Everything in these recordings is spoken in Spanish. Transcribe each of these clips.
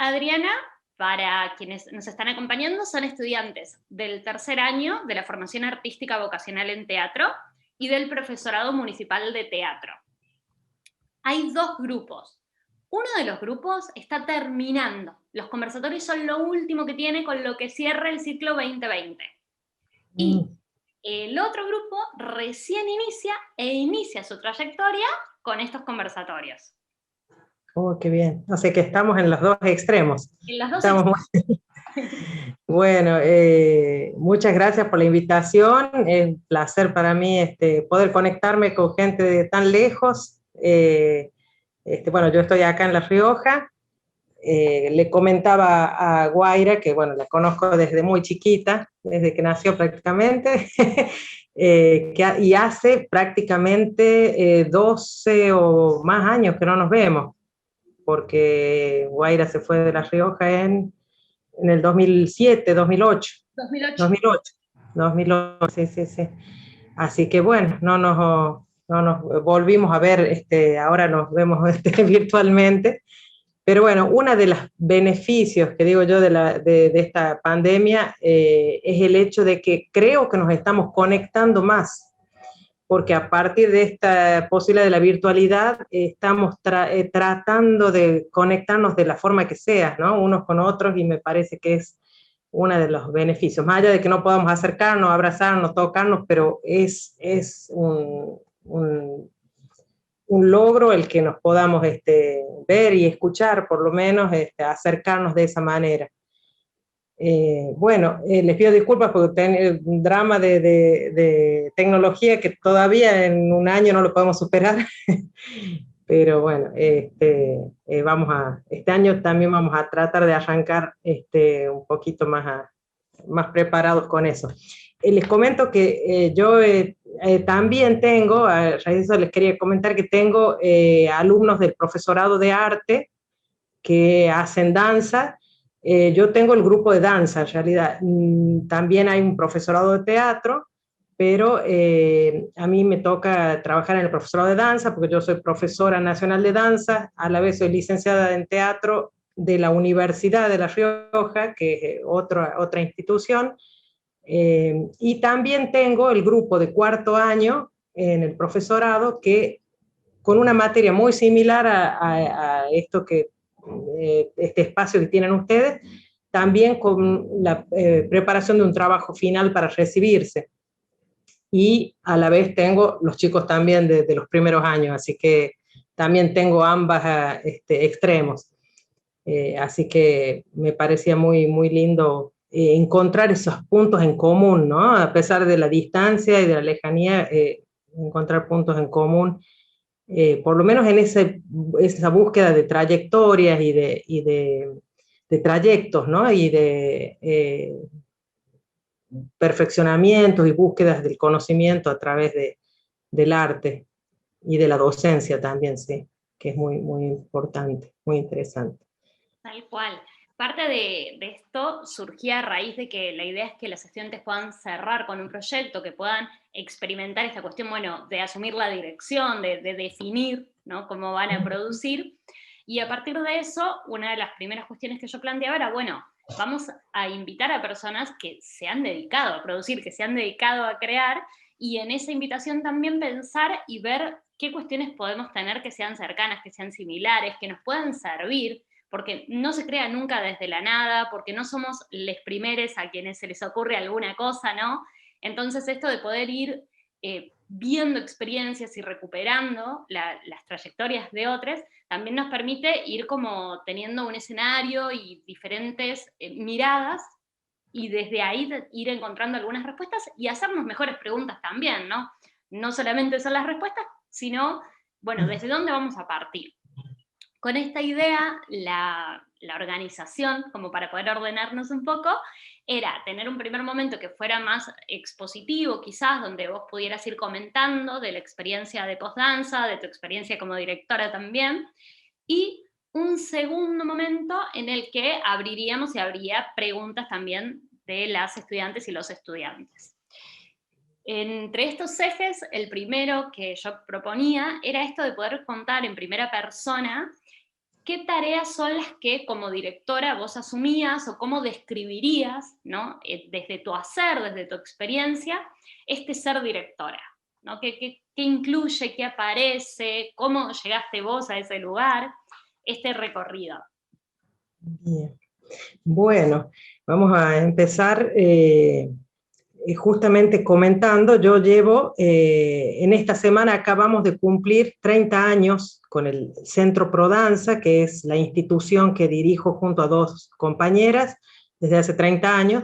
Adriana, para quienes nos están acompañando, son estudiantes del tercer año de la formación artística vocacional en teatro y del profesorado municipal de teatro. Hay dos grupos. Uno de los grupos está terminando. Los conversatorios son lo último que tiene con lo que cierra el ciclo 2020. Y el otro grupo recién inicia su trayectoria con estos conversatorios. Oh, qué bien. O sea que estamos en los dos extremos. En los dos Estamos extremos. Bueno, muchas gracias por la invitación. Es un placer para mí poder conectarme con gente de tan lejos. Bueno, yo estoy acá en La Rioja. Le comentaba a Guaira que, bueno, la conozco desde muy chiquita, desde que nació prácticamente, y hace prácticamente 12 o más años que no nos vemos, porque Guaira se fue de La Rioja en el 2007, 2008. 2008, sí, sí, sí. Así que bueno, no nos volvimos a ver, ahora nos vemos virtualmente. Pero bueno, uno de los beneficios que digo yo de esta pandemia es el hecho de que creo que nos estamos conectando más, porque a partir de esta posibilidad de la virtualidad estamos tratando de conectarnos de la forma que sea, ¿no? Unos con otros, y me parece que es uno de los beneficios, más allá de que no podamos acercarnos, abrazarnos, tocarnos, pero es un logro el que nos podamos ver y escuchar, por lo menos acercarnos de esa manera. Bueno, les pido disculpas porque tengo un drama de tecnología que todavía en un año no lo podemos superar, pero bueno, este año también vamos a tratar de arrancar un poquito más preparados con eso. Les comento que yo también tengo, a raíz de eso les quería comentar que tengo alumnos del profesorado de arte que hacen danza. Yo tengo el grupo de danza, en realidad. También hay un profesorado de teatro, pero a mí me toca trabajar en el profesorado de danza porque yo soy profesora nacional de danza, a la vez soy licenciada en teatro de la Universidad de La Rioja, que es otra institución, y también tengo el grupo de cuarto año en el profesorado que con una materia muy similar a esto que este espacio que tienen ustedes, también con la preparación de un trabajo final para recibirse. Y a la vez tengo los chicos también de los primeros años, así que también tengo ambas extremos. Así que me parecía muy lindo encontrar esos puntos en común, ¿no? A pesar de la distancia y de la lejanía, encontrar puntos en común, por lo menos en esa búsqueda de trayectorias de trayectos, ¿no? Y de perfeccionamientos y búsquedas del conocimiento a través del arte y de la docencia también, sí, que es muy importante, muy interesante. Tal cual. Parte de esto surgía a raíz de que la idea es que los estudiantes puedan cerrar con un proyecto, que puedan experimentar esta cuestión, bueno, de asumir la dirección, de definir, ¿no?, cómo van a producir. Y a partir de eso, una de las primeras cuestiones que yo planteaba era, bueno, vamos a invitar a personas que se han dedicado a producir, que se han dedicado a crear, y en esa invitación también pensar y ver qué cuestiones podemos tener que sean cercanas, que sean similares, que nos puedan servir, porque no se crea nunca desde la nada, porque no somos los primeros a quienes se les ocurre alguna cosa, ¿no? Entonces esto de poder ir viendo experiencias y recuperando las trayectorias de otros, también nos permite ir como teniendo un escenario y diferentes miradas, y desde ahí ir encontrando algunas respuestas y hacernos mejores preguntas también, ¿no? No solamente son las respuestas, sino, bueno, ¿desde dónde vamos a partir? Con esta idea, la organización, como para poder ordenarnos un poco, era tener un primer momento que fuera más expositivo, quizás, donde vos pudieras ir comentando de la experiencia de postdanza, de tu experiencia como directora también, y un segundo momento en el que abriríamos y habría preguntas también de las estudiantes y los estudiantes. Entre estos ejes, el primero que yo proponía era esto de poder contar en primera persona ¿qué tareas son las que como directora vos asumías o cómo describirías, ¿no? Desde tu hacer, desde tu experiencia, este ser directora? ¿No? ¿Qué incluye, qué aparece, cómo llegaste vos a ese lugar, este recorrido? Bien. Bueno, vamos a empezar justamente comentando, yo llevo, en esta semana acabamos de cumplir 30 años con el Centro Prodanza, que es la institución que dirijo junto a dos compañeras desde hace 30 años,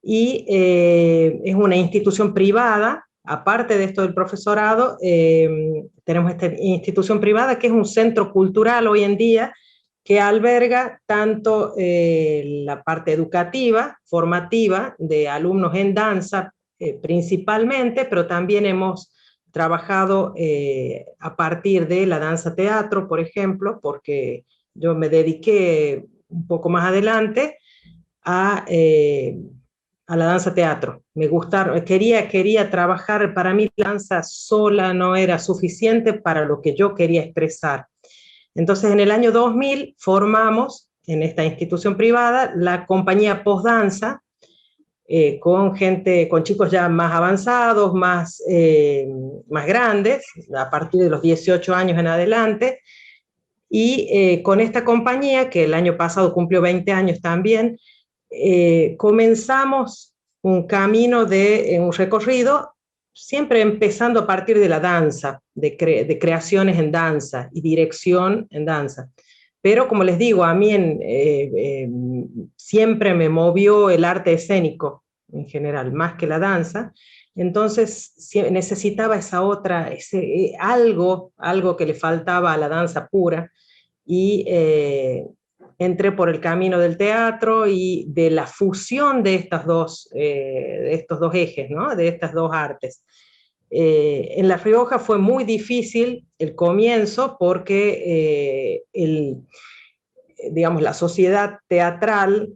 y es una institución privada. Aparte de esto del profesorado, tenemos esta institución privada que es un centro cultural hoy en día, que alberga tanto la parte educativa, formativa, de alumnos en danza principalmente, pero también hemos trabajado a partir de la danza teatro, por ejemplo, porque yo me dediqué un poco más adelante a, a la danza teatro. Me gustaron, quería trabajar, para mí la danza sola no era suficiente para lo que yo quería expresar. Entonces, en el año 2000 formamos en esta institución privada la compañía Postdanza, con gente, con chicos ya más avanzados, más grandes, a partir de los 18 años en adelante, y con esta compañía, que el año pasado cumplió 20 años también, comenzamos un camino un recorrido, siempre empezando a partir de la danza, de creaciones en danza y dirección en danza. Pero como les digo, a mí siempre me movió el arte escénico en general, más que la danza. Entonces necesitaba esa otra, algo que le faltaba a la danza pura, y entré por el camino del teatro y de la fusión de estos dos ejes, ¿no? De estas dos artes. En La Rioja fue muy difícil el comienzo porque digamos, la sociedad teatral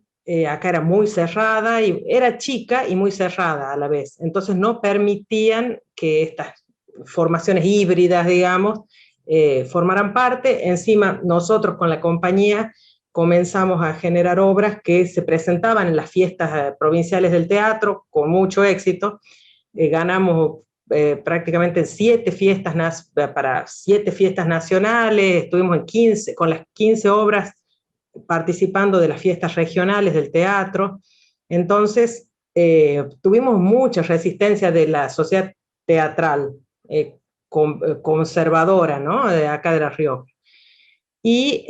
acá era muy cerrada, y era chica y muy cerrada a la vez. Entonces no permitían que estas formaciones híbridas, digamos, formaran parte. Encima nosotros con la compañía comenzamos a generar obras que se presentaban en las fiestas provinciales del teatro con mucho éxito. Ganamos prácticamente 7 fiestas para 7 fiestas nacionales, estuvimos en 15, con las 15 obras participando de las fiestas regionales del teatro. Entonces tuvimos mucha resistencia de la sociedad teatral conservadora, ¿no? De acá de La Rioja. Y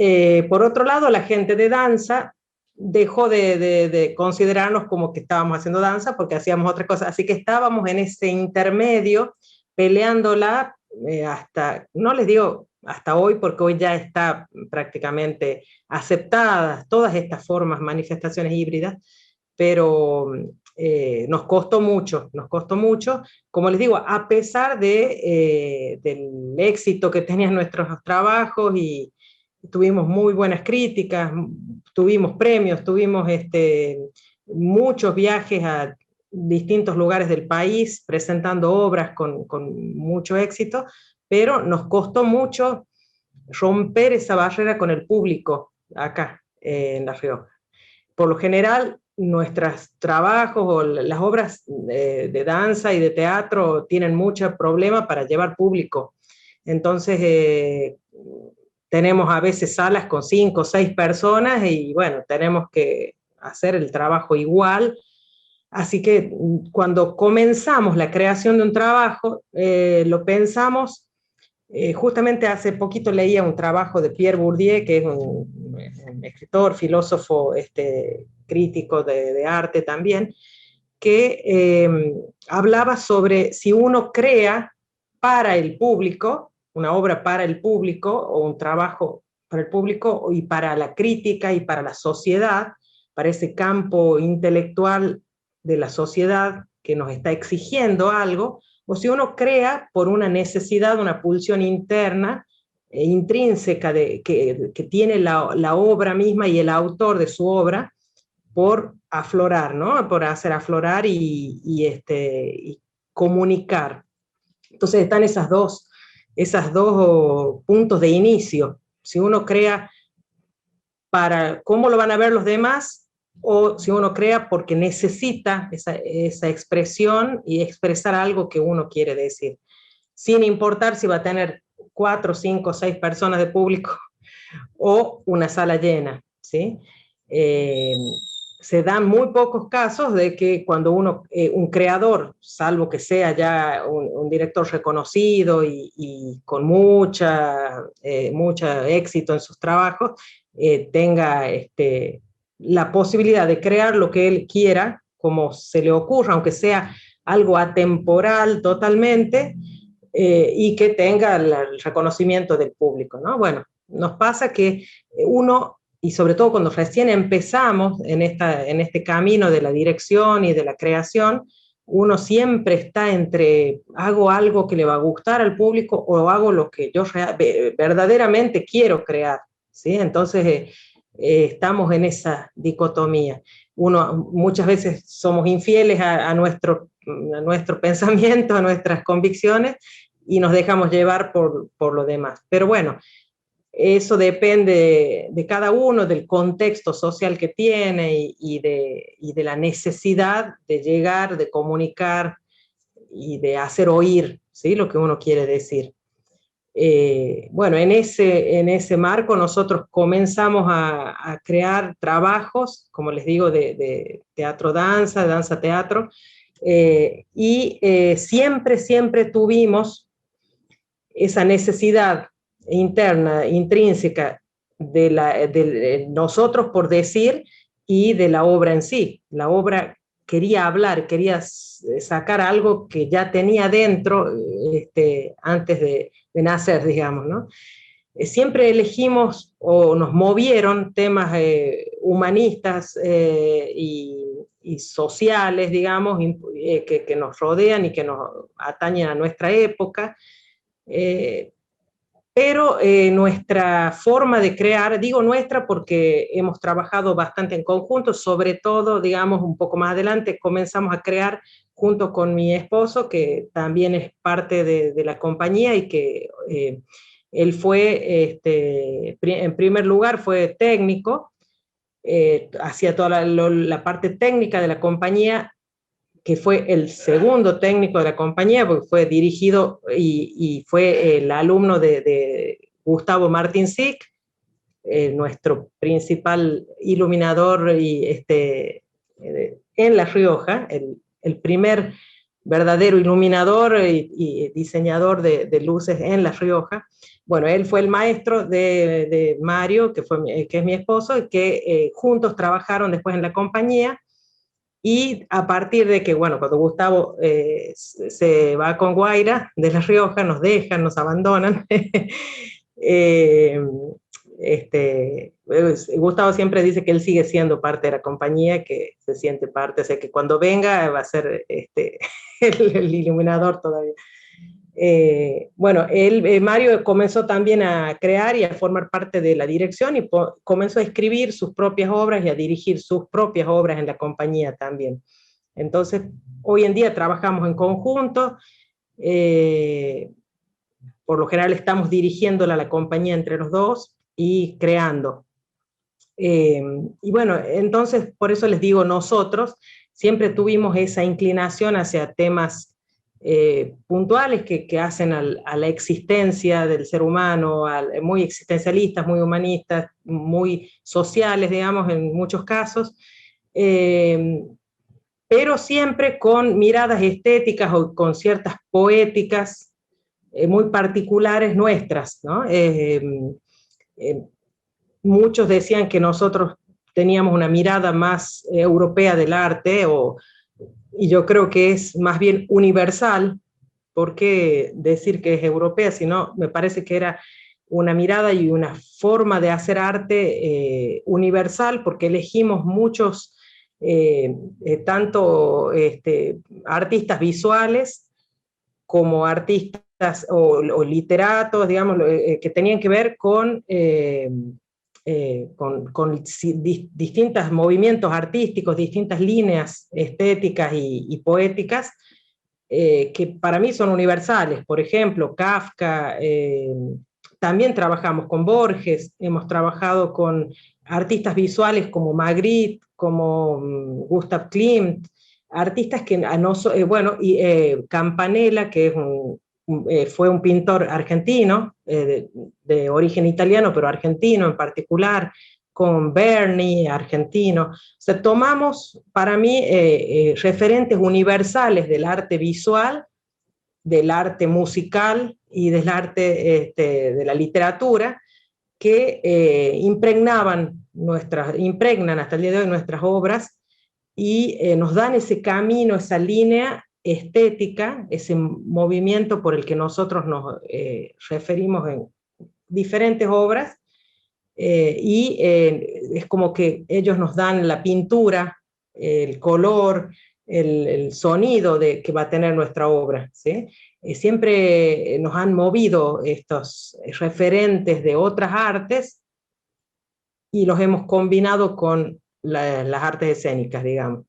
por otro lado, la gente de danza dejó de considerarnos como que estábamos haciendo danza porque hacíamos otra cosa. Así que estábamos en ese intermedio peleándola hasta, no les digo hasta hoy, porque hoy ya está prácticamente aceptadas todas estas formas, manifestaciones híbridas, pero nos costó mucho, como les digo, a pesar del éxito que tenían nuestros trabajos, y tuvimos muy buenas críticas, tuvimos premios, tuvimos muchos viajes a distintos lugares del país presentando obras con mucho éxito, pero nos costó mucho romper esa barrera con el público acá en La Rioja. Por lo general, nuestros trabajos o las obras de danza y de teatro tienen mucho problema para llevar público. Entonces, tenemos a veces salas con 5 o 6 personas y bueno, tenemos que hacer el trabajo igual. Así que cuando comenzamos la creación de un trabajo, lo pensamos, justamente hace poquito leía un trabajo de Pierre Bourdieu, que es un escritor, filósofo, crítico de arte también, que hablaba sobre si uno crea para el público, una obra para el público o un trabajo para el público y para la crítica y para la sociedad, para ese campo intelectual de la sociedad que nos está exigiendo algo, o si uno crea por una necesidad, una pulsión interna, intrínseca que tiene la obra misma y el autor de su obra, por aflorar, ¿no? Por hacer aflorar y comunicar. Entonces están esos dos puntos de inicio. Si uno crea para cómo lo van a ver los demás, o si uno crea porque necesita esa expresión y expresar algo que uno quiere decir, sin importar si va a tener 4, 5, 6 personas de público o una sala llena, ¿sí? Se dan muy pocos casos de que cuando un creador, salvo que sea ya un director reconocido y con mucho éxito en sus trabajos, tenga la posibilidad de crear lo que él quiera, como se le ocurra, aunque sea algo atemporal totalmente, y que tenga el reconocimiento del público, ¿no? Bueno, nos pasa que uno, y sobre todo cuando recién empezamos en este camino de la dirección y de la creación, uno siempre está entre hago algo que le va a gustar al público o hago lo que yo verdaderamente quiero crear, ¿sí? Entonces estamos en esa dicotomía. Muchas veces somos infieles a nuestro pensamiento, a nuestras convicciones, y nos dejamos llevar por lo demás. Pero bueno, eso depende de cada uno, del contexto social que tiene y de la necesidad de llegar, de comunicar y de hacer oír, ¿sí?, lo que uno quiere decir. Bueno, en ese marco nosotros comenzamos a crear trabajos, como les digo, de teatro-danza, danza-teatro, y siempre tuvimos esa necesidad interna, intrínseca, de nosotros por decir y de la obra en sí. La obra quería hablar, quería sacar algo que ya tenía dentro antes de nacer, digamos, ¿no? Siempre elegimos o nos movieron temas humanistas y sociales, digamos, que nos rodean y que nos atañen a nuestra época. Pero nuestra forma de crear, digo nuestra porque hemos trabajado bastante en conjunto, sobre todo, digamos, un poco más adelante comenzamos a crear junto con mi esposo, que también es parte de la compañía y que él fue, en primer lugar, fue técnico, hacía toda la parte técnica de la compañía, que fue el segundo técnico de la compañía, porque fue dirigido y fue el alumno de Gustavo Martín Sick, nuestro principal iluminador en La Rioja, el primer verdadero iluminador y diseñador de luces en La Rioja. Bueno, él fue el maestro de Mario, que es mi esposo, y que juntos trabajaron después en la compañía. Y a partir de que, bueno, cuando Gustavo se va con Guaira de La Rioja, nos dejan, nos abandonan, Gustavo siempre dice que él sigue siendo parte de la compañía, que se siente parte, o sea que cuando venga va a ser el iluminador todavía. Bueno, Mario comenzó también a crear y a formar parte de la dirección y comenzó a escribir sus propias obras y a dirigir sus propias obras en la compañía también. Entonces, hoy en día trabajamos en conjunto, por lo general estamos dirigiéndola a la compañía entre los dos y creando. Y bueno, entonces, por eso les digo, nosotros siempre tuvimos esa inclinación hacia temas puntuales que hacen a la existencia del ser humano, muy existencialistas, muy humanistas, muy sociales, digamos, en muchos casos, pero siempre con miradas estéticas o con ciertas poéticas muy particulares nuestras, ¿no? Muchos decían que nosotros teníamos una mirada más europea del arte, y yo creo que es más bien universal. ¿Por qué decir que es europea? Sino me parece que era una mirada y una forma de hacer arte universal, porque elegimos muchos, tanto artistas visuales como artistas o literatos, digamos, que tenían que ver con distintos movimientos artísticos, distintas líneas estéticas y poéticas, que para mí son universales. Por ejemplo, Kafka, también trabajamos con Borges, hemos trabajado con artistas visuales como Magritte, como Gustav Klimt, artistas que bueno, y Campanella, que es fue un pintor argentino, de origen italiano, pero argentino en particular, con Berni, argentino. O sea, tomamos, para mí, referentes universales del arte visual, del arte musical y del arte de la literatura, que impregnan hasta el día de hoy nuestras obras y nos dan ese camino, esa línea estética, ese movimiento por el que nosotros nos referimos en diferentes obras, y es como que ellos nos dan la pintura, el color, el sonido que va a tener nuestra obra, ¿sí? Siempre nos han movido estos referentes de otras artes y los hemos combinado con las artes escénicas, digamos.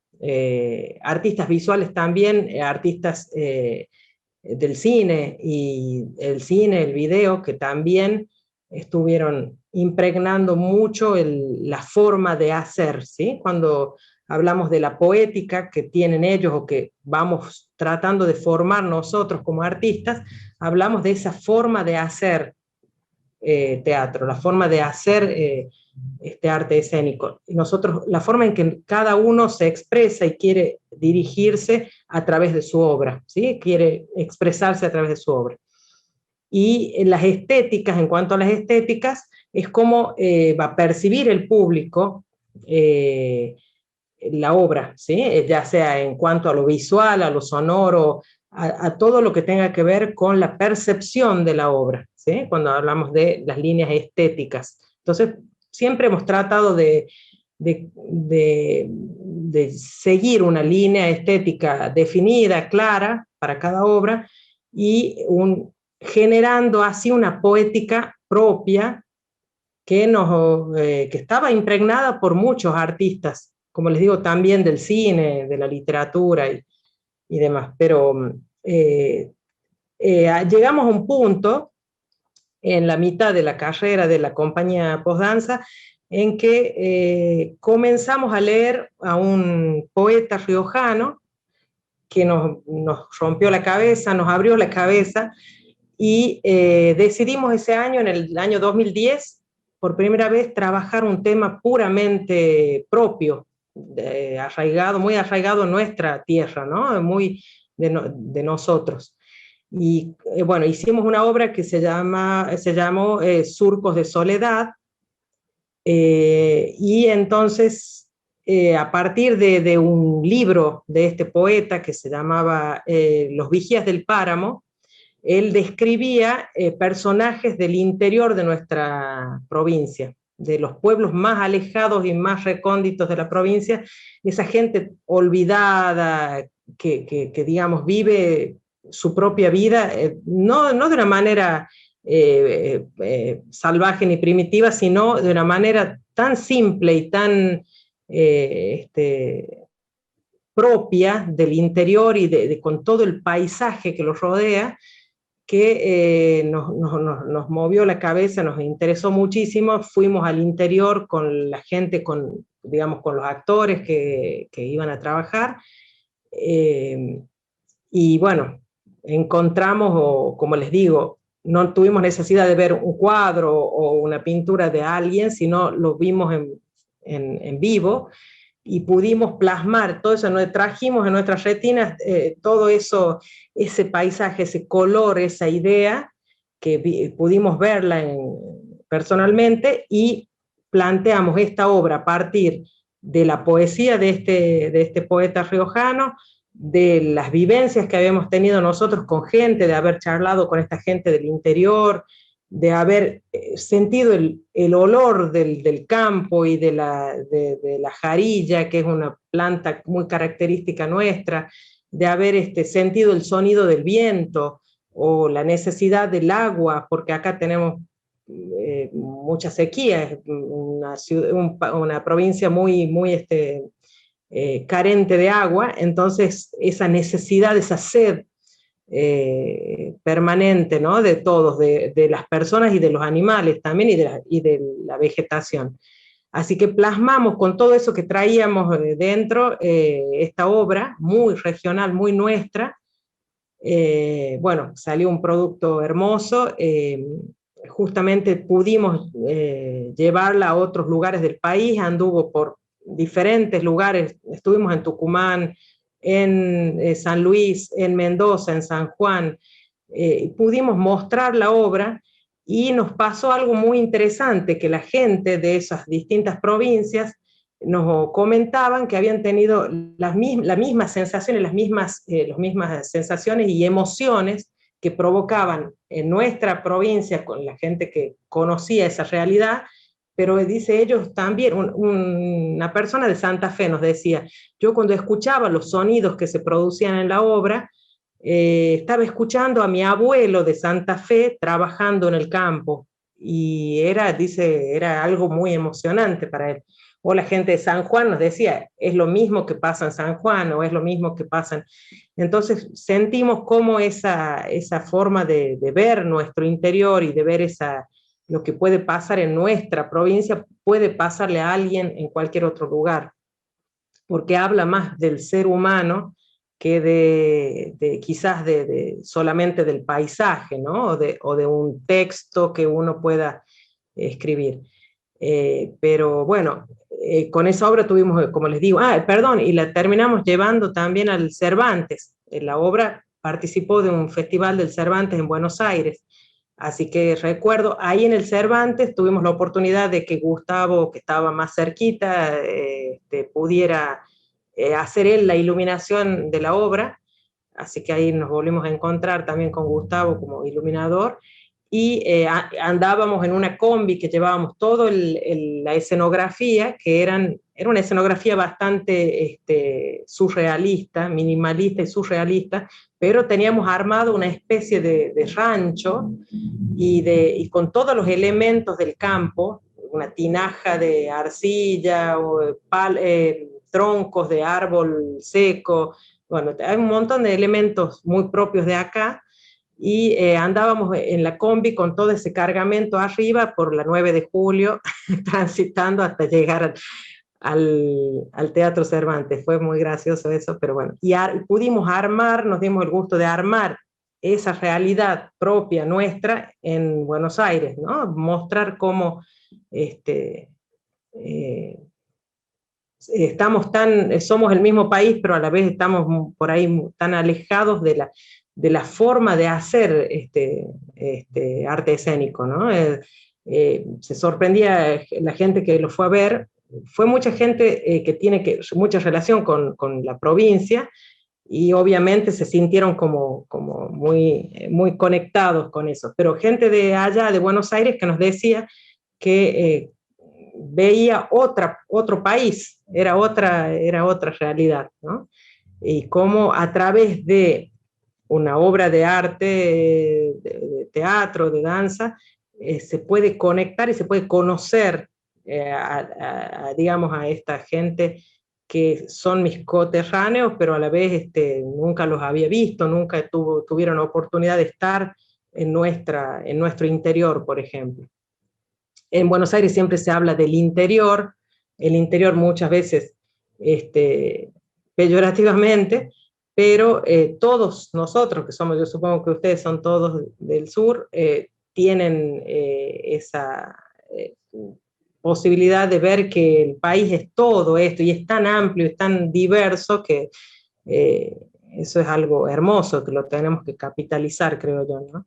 Artistas visuales también, artistas del cine, y el video, que también estuvieron impregnando mucho la forma de hacer, ¿sí? Cuando hablamos de la poética que tienen ellos o que vamos tratando de formar nosotros como artistas, hablamos de esa forma de hacer teatro, la forma de hacer este arte escénico. Y nosotros, la forma en que cada uno se expresa y quiere dirigirse a través de su obra, ¿sí? Quiere expresarse a través de su obra. Y las estéticas, en cuanto a las estéticas, es cómo va a percibir el público la obra, ¿sí? Ya sea en cuanto a lo visual, a lo sonoro, a todo lo que tenga que ver con la percepción de la obra, ¿sí? Cuando hablamos de las líneas estéticas. Entonces, siempre hemos tratado de seguir una línea estética definida, clara, para cada obra, y generando así una poética propia que estaba impregnada por muchos artistas, como les digo, también del cine, de la literatura y demás. Pero llegamos a un punto en la mitad de la carrera de la compañía Postdanza en que comenzamos a leer a un poeta riojano que nos rompió la cabeza, nos abrió la cabeza, y decidimos ese año, en el año 2010, por primera vez trabajar un tema puramente propio, arraigado, muy arraigado en nuestra tierra, ¿no? Muy de nosotros. Y bueno, hicimos una obra que se llamó Surcos de Soledad, y entonces a partir de un libro de este poeta que se llamaba Los Vigías del Páramo, él describía personajes del interior de nuestra provincia, de los pueblos más alejados y más recónditos de la provincia, esa gente olvidada que digamos, vive su propia vida, no de una manera salvaje ni primitiva, sino de una manera tan simple y tan propia del interior y con todo el paisaje que los rodea, que nos movió la cabeza, nos interesó muchísimo. Fuimos al interior con la gente, digamos, con los actores que iban a trabajar, y bueno, encontramos, o como les digo, no tuvimos necesidad de ver un cuadro o una pintura de alguien, sino lo vimos en vivo, y pudimos plasmar todo eso, trajimos en nuestras retinas todo eso, ese paisaje, ese color, esa idea, que pudimos verla personalmente, y planteamos esta obra a partir de la poesía de este poeta riojano, de las vivencias que habíamos tenido nosotros con gente, de haber charlado con esta gente del interior, de haber sentido el olor del campo y de la jarilla, que es una planta muy característica nuestra, de haber sentido el sonido del viento o la necesidad del agua, porque acá tenemos mucha sequía, es una provincia muy carente de agua. Entonces esa necesidad, esa sed permanente, ¿no? De todos, de las personas y de los animales también, y de la vegetación. Así que plasmamos con todo eso que traíamos dentro esta obra muy regional, muy nuestra. Bueno, salió un producto hermoso. Justamente pudimos llevarla a otros lugares del país, anduvo por diferentes lugares, estuvimos en Tucumán, en San Luis, en Mendoza, en San Juan, pudimos mostrar la obra y nos pasó algo muy interesante, que la gente de esas distintas provincias nos comentaban que habían tenido las mismas sensaciones, las mismas sensaciones y emociones que provocaban en nuestra provincia con la gente que conocía esa realidad, pero dice ellos también, una persona de Santa Fe nos decía, yo cuando escuchaba los sonidos que se producían en la obra, estaba escuchando a mi abuelo de Santa Fe trabajando en el campo, y dice, era algo muy emocionante para él. O la gente de San Juan nos decía, es lo mismo que pasa en San Juan, o es lo mismo que pasa en... Entonces sentimos cómo esa forma de ver nuestro interior y de ver lo que puede pasar en nuestra provincia, puede pasarle a alguien en cualquier otro lugar, porque habla más del ser humano que quizás solamente del paisaje, ¿no? O de un texto que uno pueda escribir. Pero bueno, con esa obra tuvimos, como les digo, perdón, y la terminamos llevando también al Cervantes. La obra participó de un festival del Cervantes en Buenos Aires. Así que recuerdo, ahí en el Cervantes tuvimos la oportunidad de que Gustavo, que estaba más cerquita, pudiera hacer él la iluminación de la obra. Así que ahí nos volvimos a encontrar también con Gustavo como iluminador, y andábamos en una combi que llevábamos toda la escenografía, que era una escenografía bastante surrealista, minimalista y surrealista, pero teníamos armado una especie de rancho y con todos los elementos del campo, una tinaja de arcilla, o troncos de árbol seco, bueno, hay un montón de elementos muy propios de acá, y andábamos en la combi con todo ese cargamento arriba por la 9 de julio, transitando hasta llegar al Teatro Cervantes. Fue muy gracioso eso, pero bueno, y pudimos armar, nos dimos el gusto de armar esa realidad propia nuestra en Buenos Aires, ¿no? Mostrar cómo somos el mismo país, pero a la vez estamos por ahí tan alejados de la forma de hacer arte escénico, ¿no? Se sorprendía la gente que lo fue a ver, fue mucha gente que tiene mucha relación con la provincia, y obviamente se sintieron como muy conectados con eso, pero gente de allá, de Buenos Aires, que nos decía que veía otro país, era otra realidad, ¿no? Y cómo a través de una obra de arte, de teatro, de danza, se puede conectar y se puede conocer, digamos, a esta gente que son mis coterráneos, pero a la vez nunca los había visto, nunca tuvieron oportunidad de estar en nuestro interior, por ejemplo. En Buenos Aires siempre se habla del interior, el interior muchas veces peyorativamente, pero todos nosotros, que somos, yo supongo que ustedes son todos del sur, tienen esa posibilidad de ver que el país es todo esto, y es tan amplio, es tan diverso, que eso es algo hermoso, que lo tenemos que capitalizar, creo yo, ¿no?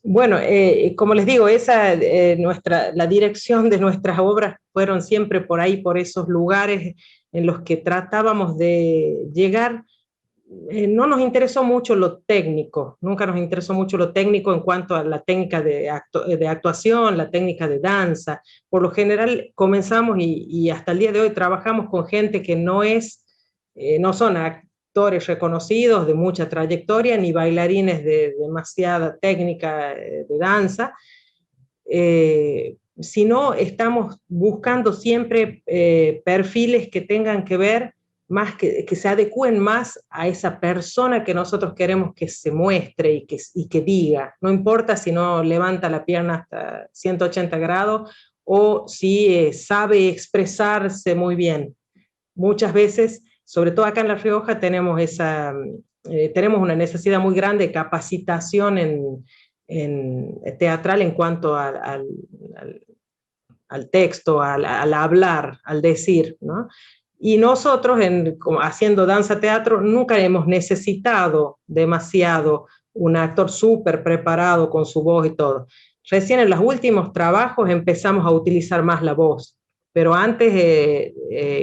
Bueno, como les digo, la dirección de nuestras obras fueron siempre por ahí, por esos lugares en los que tratábamos de llegar. No nos interesó mucho lo técnico, nunca nos interesó mucho lo técnico en cuanto a la técnica de actuación, la técnica de danza. Por lo general comenzamos y hasta el día de hoy trabajamos con gente que no son actores reconocidos de mucha trayectoria, ni bailarines de demasiada técnica de danza, sino estamos buscando siempre perfiles que tengan que ver más, que se adecúen más a esa persona que nosotros queremos que se muestre y que diga. No importa si no levanta la pierna hasta 180 grados o si sabe expresarse muy bien. Muchas veces, sobre todo acá en La Rioja, tenemos tenemos una necesidad muy grande de capacitación en teatral en cuanto al texto, al hablar, al decir, ¿no? Y nosotros, haciendo danza teatro, nunca hemos necesitado demasiado un actor súper preparado con su voz y todo. Recién en los últimos trabajos empezamos a utilizar más la voz, pero antes,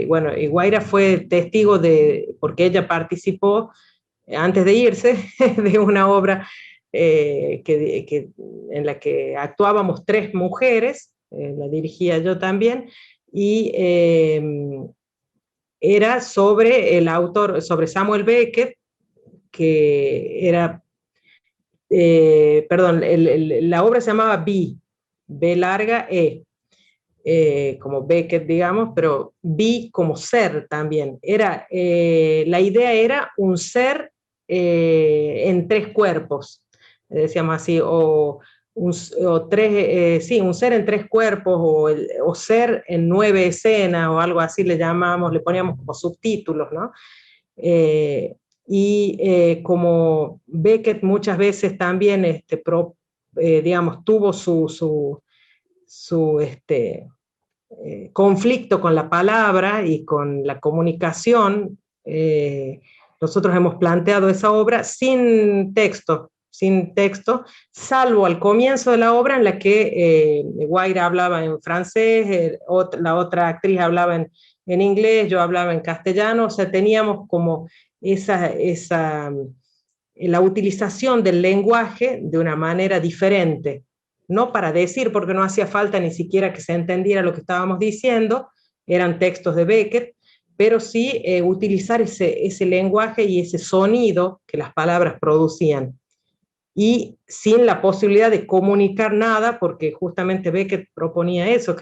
bueno, Guaira fue testigo porque ella participó, antes de irse, de una obra en la que actuábamos 3 mujeres, la dirigía yo también, y era sobre el autor, sobre Samuel Beckett, que era, perdón, la obra se llamaba B larga E, como Beckett, digamos, pero B como ser también. La idea era un ser en 3 cuerpos, decíamos así, sí, un ser en 3 cuerpos, o ser en 9 escenas, o algo así le llamamos, le poníamos como subtítulos, ¿no? Como Beckett muchas veces también, digamos, tuvo su conflicto con la palabra y con la comunicación, nosotros hemos planteado esa obra sin texto, salvo al comienzo de la obra en la que Guaira hablaba en francés, la otra actriz hablaba en inglés, yo hablaba en castellano, o sea, teníamos como la utilización del lenguaje de una manera diferente, no para decir, porque no hacía falta ni siquiera que se entendiera lo que estábamos diciendo, eran textos de Beckett, pero sí utilizar ese lenguaje y ese sonido que las palabras producían, y sin la posibilidad de comunicar nada, porque justamente Beckett proponía eso,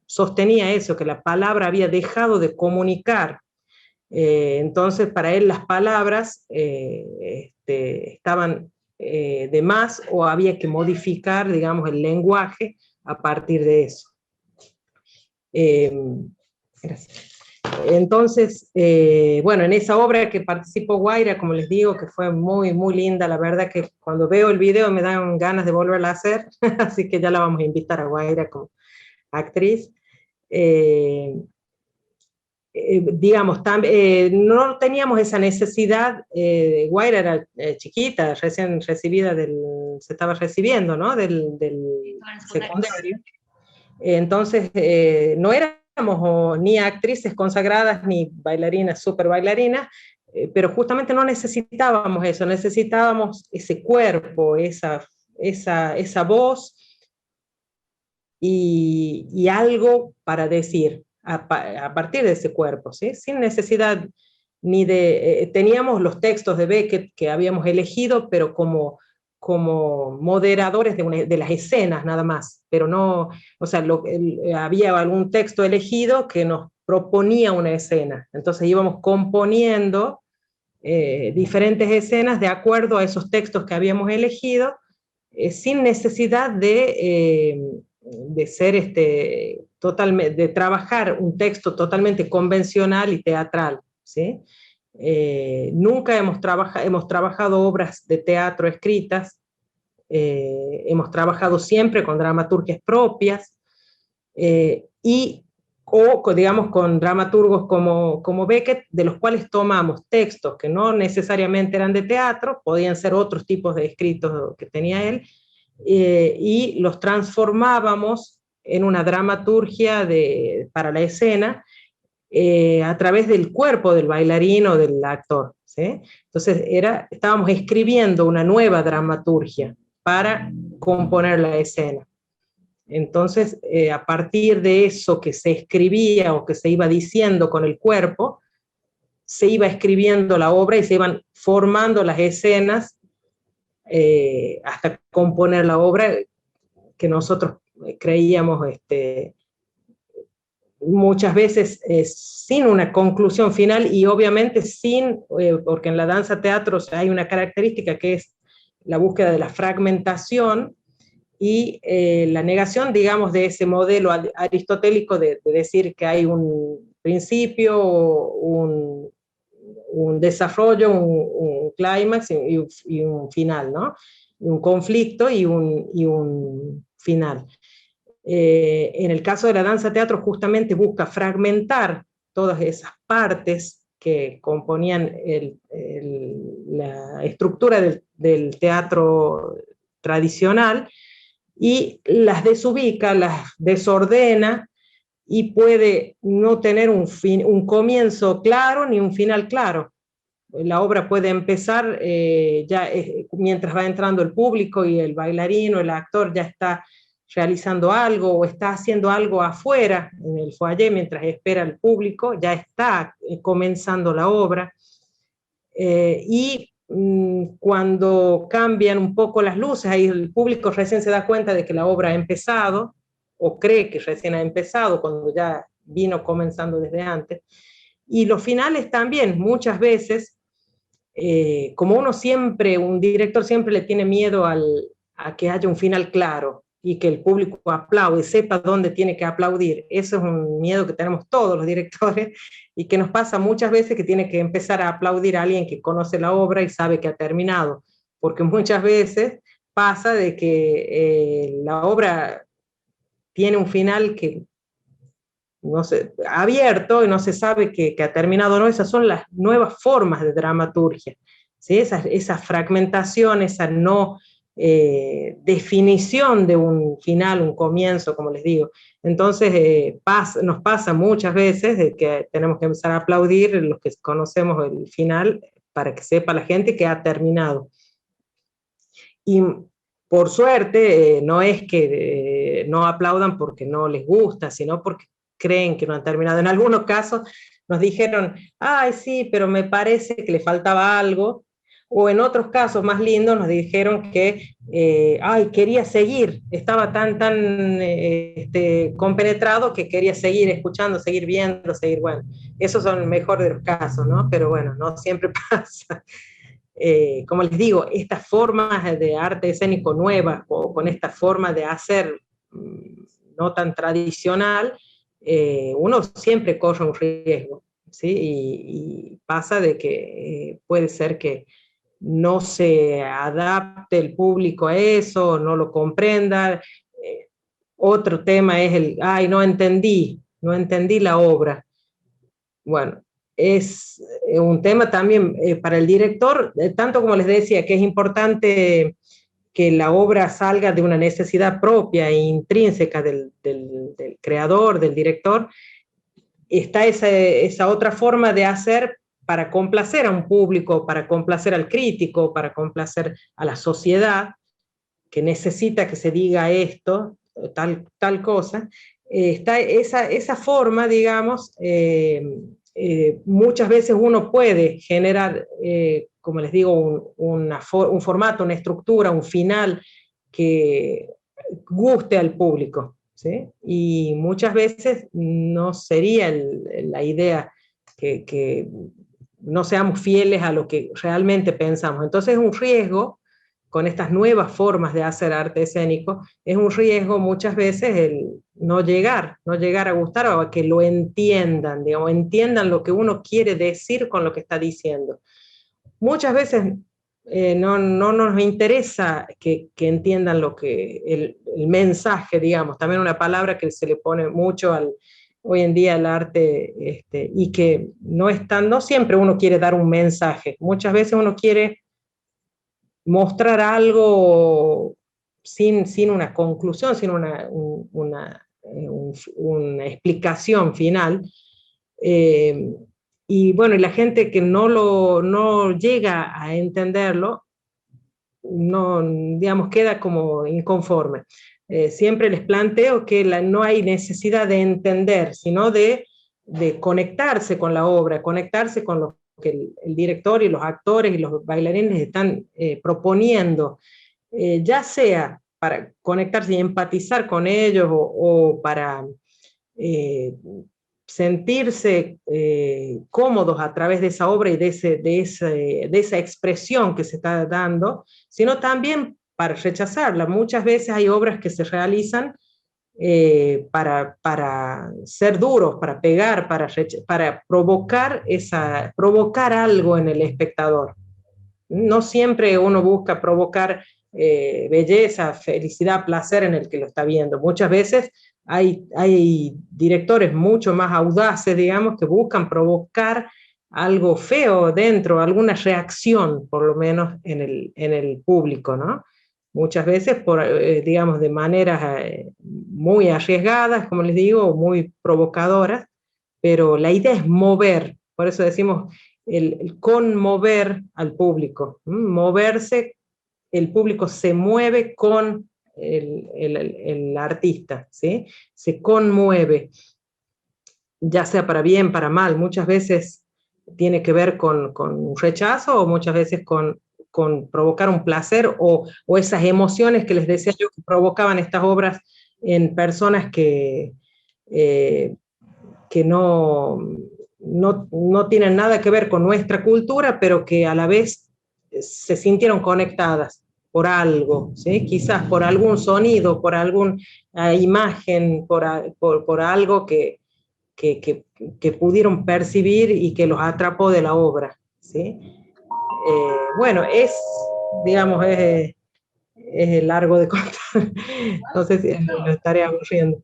sostenía eso, que la palabra había dejado de comunicar. Entonces, para él las palabras estaban de más, o había que modificar, digamos, el lenguaje a partir de eso. Gracias. Entonces, bueno, en esa obra que participó Guaira, como les digo, que fue muy, muy linda, la verdad que cuando veo el video me dan ganas de volverla a hacer, así que ya la vamos a invitar a Guaira como actriz. Digamos, no teníamos esa necesidad, Guaira era chiquita, recién recibida se estaba recibiendo, ¿no? del secundario. Entonces, no éramos ni actrices consagradas, ni bailarinas, súper bailarinas, pero justamente no necesitábamos eso, necesitábamos ese cuerpo, esa voz y algo para decir a partir de ese cuerpo, ¿sí? Sin necesidad ni de... teníamos los textos de Beckett que habíamos elegido, pero como moderadores de las escenas nada más, pero no, o sea, había algún texto elegido que nos proponía una escena, entonces íbamos componiendo diferentes escenas de acuerdo a esos textos que habíamos elegido, sin necesidad de ser de trabajar un texto totalmente convencional y teatral, ¿sí? Nunca hemos trabajado obras de teatro escritas, hemos trabajado siempre con dramaturgias propias, o digamos con dramaturgos como Beckett, de los cuales tomamos textos que no necesariamente eran de teatro, podían ser otros tipos de escritos que tenía él, y los transformábamos en una dramaturgia para la escena, a través del cuerpo del bailarín o del actor, ¿sí? Entonces estábamos escribiendo una nueva dramaturgia para componer la escena. Entonces, a partir de eso que se escribía o que se iba diciendo con el cuerpo, se iba escribiendo la obra y se iban formando las escenas hasta componer la obra que nosotros creíamos muchas veces sin una conclusión final, y obviamente porque en la danza teatro hay una característica que es la búsqueda de la fragmentación, y la negación, digamos, de ese modelo aristotélico de decir que hay un principio, un desarrollo, un clímax y un final, ¿no? Un conflicto y un final. En el caso de la danza teatro justamente busca fragmentar todas esas partes que componían la estructura del teatro tradicional y las desubica, las desordena y puede no tener un comienzo claro ni un final claro. La obra puede empezar mientras va entrando el público y el bailarín o el actor ya está realizando algo o está haciendo algo afuera en el foyer mientras espera el público, ya está comenzando la obra. Cuando cambian un poco las luces, ahí el público recién se da cuenta de que la obra ha empezado, o cree que recién ha empezado, cuando ya vino comenzando desde antes. Y los finales también, muchas veces, como un director siempre le tiene miedo a que haya un final claro y que el público aplaude, sepa dónde tiene que aplaudir. Eso es un miedo que tenemos todos los directores y que nos pasa muchas veces que tiene que empezar a aplaudir a alguien que conoce la obra y sabe que ha terminado, porque muchas veces pasa de que la obra tiene un final que no se, abierto y no se sabe que ha terminado o no. Esas son las nuevas formas de dramaturgia, ¿sí? Esa fragmentación, esa no definición de un final, un comienzo, como les digo. Entonces nos pasa muchas veces de que tenemos que empezar a aplaudir los que conocemos el final para que sepa la gente que ha terminado. Y por suerte, no es que no aplaudan porque no les gusta, sino porque creen que no han terminado. En algunos casos nos dijeron, ay, sí, pero me parece que le faltaba algo. O en otros casos más lindos nos dijeron que, ay, quería seguir, estaba tan compenetrado que quería seguir escuchando, seguir viendo, seguir, bueno, esos son el mejor de los casos, ¿no? Pero bueno, no siempre pasa. Como les digo, estas formas de arte escénico nuevas, o con esta forma de hacer no tan tradicional, uno siempre corre un riesgo, ¿sí? Y pasa de que puede ser que no se adapte el público a eso, no lo comprenda. Otro tema es ay, no entendí la obra. Bueno, es un tema también para el director, tanto como les decía, que es importante que la obra salga de una necesidad propia e intrínseca del creador, del director. Está esa otra forma de hacer para complacer a un público, para complacer al crítico, para complacer a la sociedad, que necesita que se diga esto, tal cosa. Está esa forma, digamos, muchas veces uno puede generar, como les digo, un formato, una estructura, un final que guste al público, ¿sí? Y muchas veces no sería la idea que no seamos fieles a lo que realmente pensamos. Entonces es un riesgo con estas nuevas formas de hacer arte escénico, es un riesgo muchas veces el no llegar a gustar o a que lo entiendan, digamos, entiendan lo que uno quiere decir con lo que está diciendo. Muchas veces no nos interesa que entiendan el mensaje, digamos, también una palabra que se le pone mucho hoy en día al arte, y que no siempre uno quiere dar un mensaje, muchas veces uno quiere mostrar algo sin una conclusión, sin una explicación final. Y bueno, y la gente que no llega a entenderlo, no, digamos, queda como inconforme. Siempre les planteo que no hay necesidad de entender, sino de conectarse con la obra, conectarse con lo que el director y los actores y los bailarines están proponiendo, ya sea para conectarse y empatizar con ellos o para sentirse cómodos a través de esa obra y de esa expresión que se está dando, sino también para rechazarla. Muchas veces hay obras que se realizan para ser duros, para pegar, para provocar algo en el espectador. No siempre uno busca provocar belleza, felicidad, placer en el que lo está viendo. Muchas veces hay directores mucho más audaces, digamos, que buscan provocar algo feo dentro, alguna reacción, por lo menos en el público, ¿no? Muchas veces, digamos, de maneras muy arriesgadas, como les digo, muy provocadoras, pero la idea es mover, por eso decimos el conmover al público, moverse, el público se mueve con el artista, ¿sí? Se conmueve, ya sea para bien, para mal, muchas veces tiene que ver con un rechazo o muchas veces con provocar un placer o esas emociones que les decía yo que provocaban estas obras en personas que no tienen nada que ver con nuestra cultura, pero que a la vez se sintieron conectadas por algo, ¿sí? Quizás por algún sonido, por alguna imagen, por algo que pudieron percibir y que los atrapó de la obra, ¿sí? Bueno, digamos, es largo de contar. No sé si lo estaré aburriendo.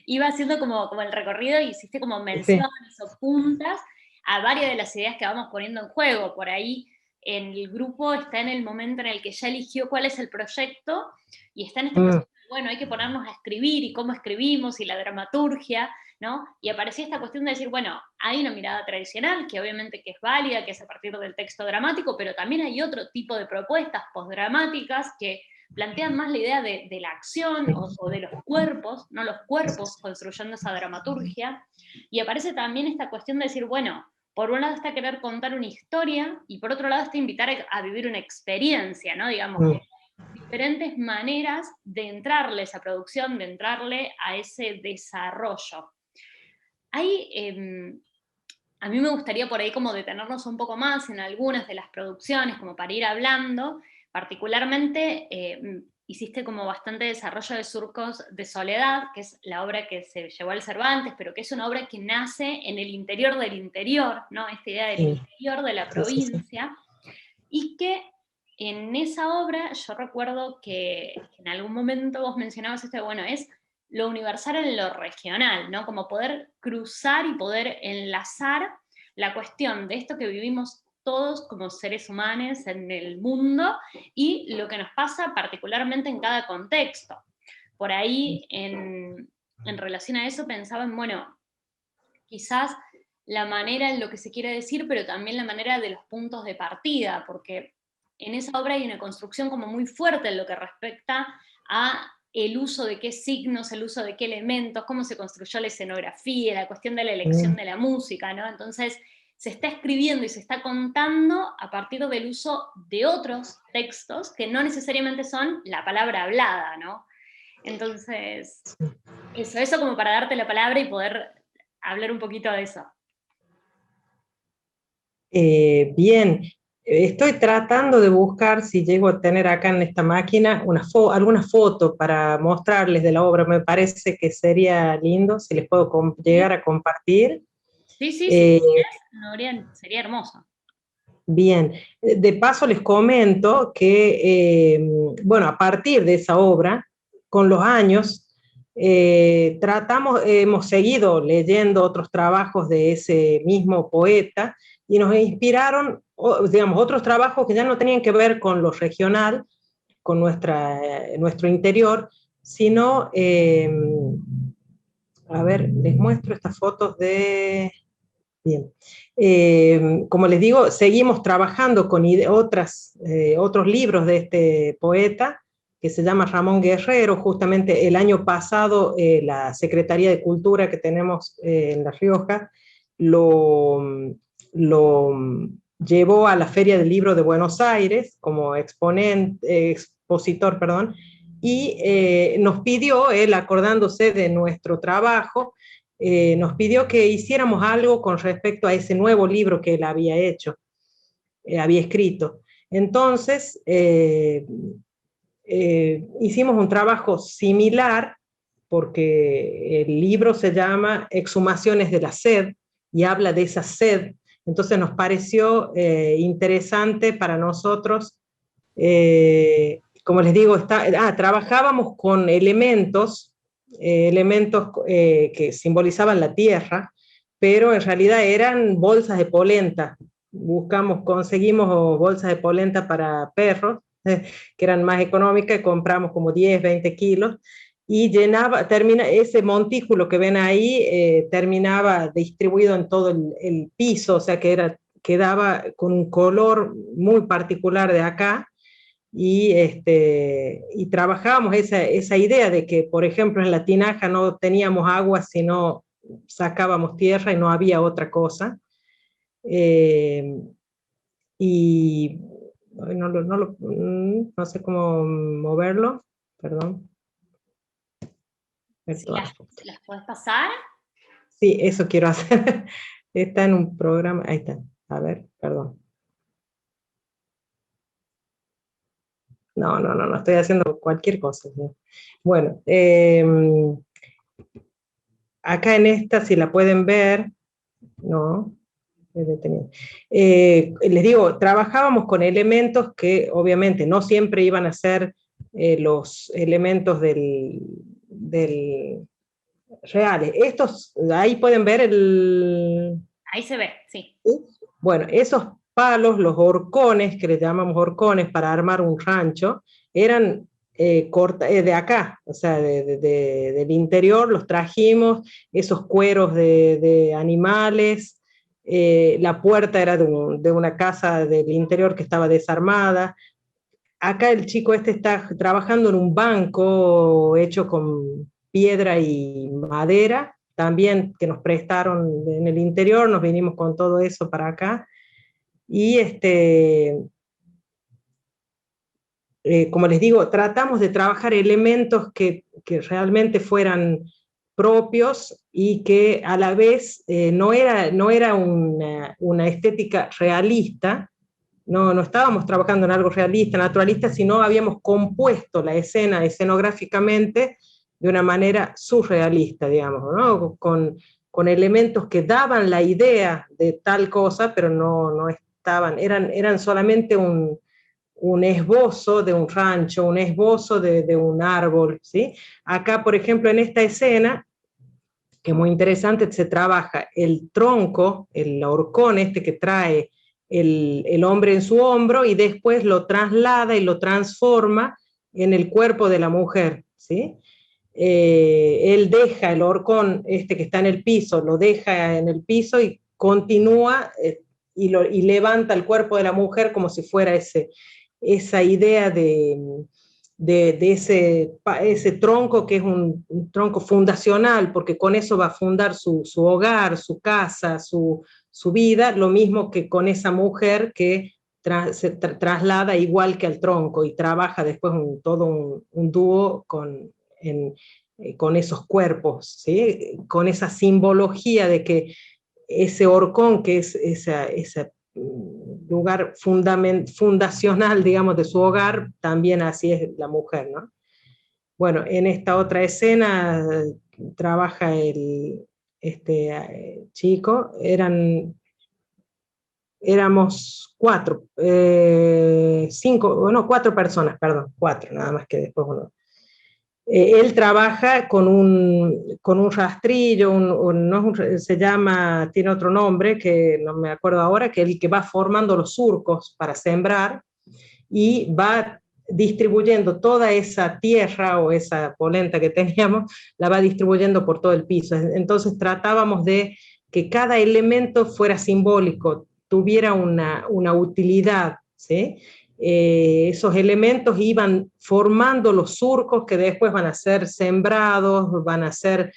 Iba haciendo como el recorrido y hiciste como menciones Sí. o puntas a varias de las ideas que vamos poniendo en juego. Por ahí el grupo está en el momento en el que ya eligió cuál es el proyecto y está en este proceso de, bueno, hay que ponernos a escribir y cómo escribimos y la dramaturgia, ¿no? Y aparecía esta cuestión de decir, bueno, hay una mirada tradicional que obviamente que es válida, que es a partir del texto dramático, pero también hay otro tipo de propuestas postdramáticas que plantean más la idea de la acción o de los cuerpos, no los cuerpos construyendo esa dramaturgia, y aparece también esta cuestión de decir, bueno, por un lado está querer contar una historia, y por otro lado está invitar a vivir una experiencia, ¿no? Digamos, diferentes maneras de entrarle a esa producción, de entrarle a ese desarrollo. A mí me gustaría por ahí como detenernos un poco más en algunas de las producciones, como para ir hablando. Particularmente hiciste como bastante desarrollo de Surcos de Soledad, que es la obra que se llevó al Cervantes, pero que es una obra que nace en el interior del interior, ¿no? Esta idea del interior de la provincia, y que en esa obra yo recuerdo que en algún momento vos mencionabas esto de, bueno, es lo universal en lo regional, ¿no? Como poder cruzar y poder enlazar la cuestión de esto que vivimos todos como seres humanos en el mundo y lo que nos pasa particularmente en cada contexto. Por ahí, en relación a eso, pensaba en, bueno, quizás la manera en lo que se quiere decir, pero también la manera de los puntos de partida, porque en esa obra hay una construcción como muy fuerte en lo que respecta a el uso de qué signos, el uso de qué elementos, cómo se construyó la escenografía, la cuestión de la elección de la música, ¿no? Entonces, se está escribiendo y se está contando a partir del uso de otros textos que no necesariamente son la palabra hablada, ¿no? Entonces, eso como para darte la palabra y poder hablar un poquito de eso. Bien, estoy tratando de buscar si llego a tener acá en esta máquina alguna foto para mostrarles de la obra. Me parece que sería lindo si les puedo llegar a compartir. Sí, si sería hermoso. Bien, de paso les comento que, bueno, a partir de esa obra, con los años, hemos seguido leyendo otros trabajos de ese mismo poeta y nos inspiraron, digamos, otros trabajos que ya no tenían que ver con lo regional, con nuestro interior, sino, a ver, les muestro estas fotos de... Bien. Como les digo, seguimos trabajando con otros libros de este poeta, que se llama Ramón Guerrero. Justamente el año pasado la Secretaría de Cultura que tenemos en La Rioja lo llevó a la Feria del Libro de Buenos Aires como expositor, perdón, y nos pidió, él acordándose de nuestro trabajo, nos pidió que hiciéramos algo con respecto a ese nuevo libro que él había hecho, había escrito. Entonces, hicimos un trabajo similar, porque el libro se llama Exhumaciones de la sed, y habla de esa sed. Entonces nos pareció interesante para nosotros, como les digo, trabajábamos con elementos que simbolizaban la tierra, pero en realidad eran bolsas de polenta. Conseguimos bolsas de polenta para perros, que eran más económicas, y compramos como 10, 20 kilos, y ese montículo que ven ahí, terminaba distribuido en todo el piso, o sea que quedaba con un color muy particular de acá, y trabajábamos esa idea de que, por ejemplo, en la tinaja no teníamos agua, sino sacábamos tierra y no había otra cosa. Eh, y no sé cómo moverlo, perdón. Si las podés pasar. Sí, eso quiero hacer. Está en un programa, ahí está. A ver, perdón. No, estoy haciendo cualquier cosa. ¿Sí? Bueno, acá en esta, si la pueden ver, no, les digo, trabajábamos con elementos que obviamente no siempre iban a ser los elementos del reales. Ahí pueden ver Ahí se ve, sí. Bueno, esos palos, los horcones, que le llamamos horcones para armar un rancho, eran de acá, o sea, del interior, los trajimos, esos cueros de animales, la puerta era de una casa del interior que estaba desarmada. Acá el chico este está trabajando en un banco hecho con piedra y madera, también que nos prestaron en el interior, nos vinimos con todo eso para acá. Y como les digo, tratamos de trabajar elementos que realmente fueran propios y que a la vez no era una estética realista, no estábamos trabajando en algo realista, naturalista, sino habíamos compuesto la escena escenográficamente de una manera surrealista, digamos, ¿no? Con elementos que daban la idea de tal cosa, pero no estaban, eran solamente un esbozo de un rancho, un esbozo de un árbol, ¿sí? Acá, por ejemplo, en esta escena, que es muy interesante, se trabaja el tronco, el horcón este que trae el hombre en su hombro, y después lo traslada y lo transforma en el cuerpo de la mujer, ¿sí? Él deja el horcón este que está en el piso, lo deja en el piso y continúa y levanta el cuerpo de la mujer como si fuera esa idea de ese tronco que es un tronco fundacional, porque con eso va a fundar su hogar, su casa, su vida, lo mismo que con esa mujer que se traslada igual que al tronco y trabaja después todo un dúo con esos cuerpos, ¿sí? Con esa simbología de que ese horcón, que es ese lugar fundacional, digamos, de su hogar, también así es la mujer, ¿no? Bueno, en esta otra escena trabaja este chico, éramos cuatro personas, perdón, cuatro, nada más que después uno. Él trabaja con un rastrillo, no se llama, tiene otro nombre que no me acuerdo ahora, que es el que va formando los surcos para sembrar y va distribuyendo toda esa tierra o esa polenta que teníamos, la va distribuyendo por todo el piso. Entonces tratábamos de que cada elemento fuera simbólico, tuviera una utilidad, ¿sí? Esos elementos iban formando los surcos que después van a ser sembrados, van a ser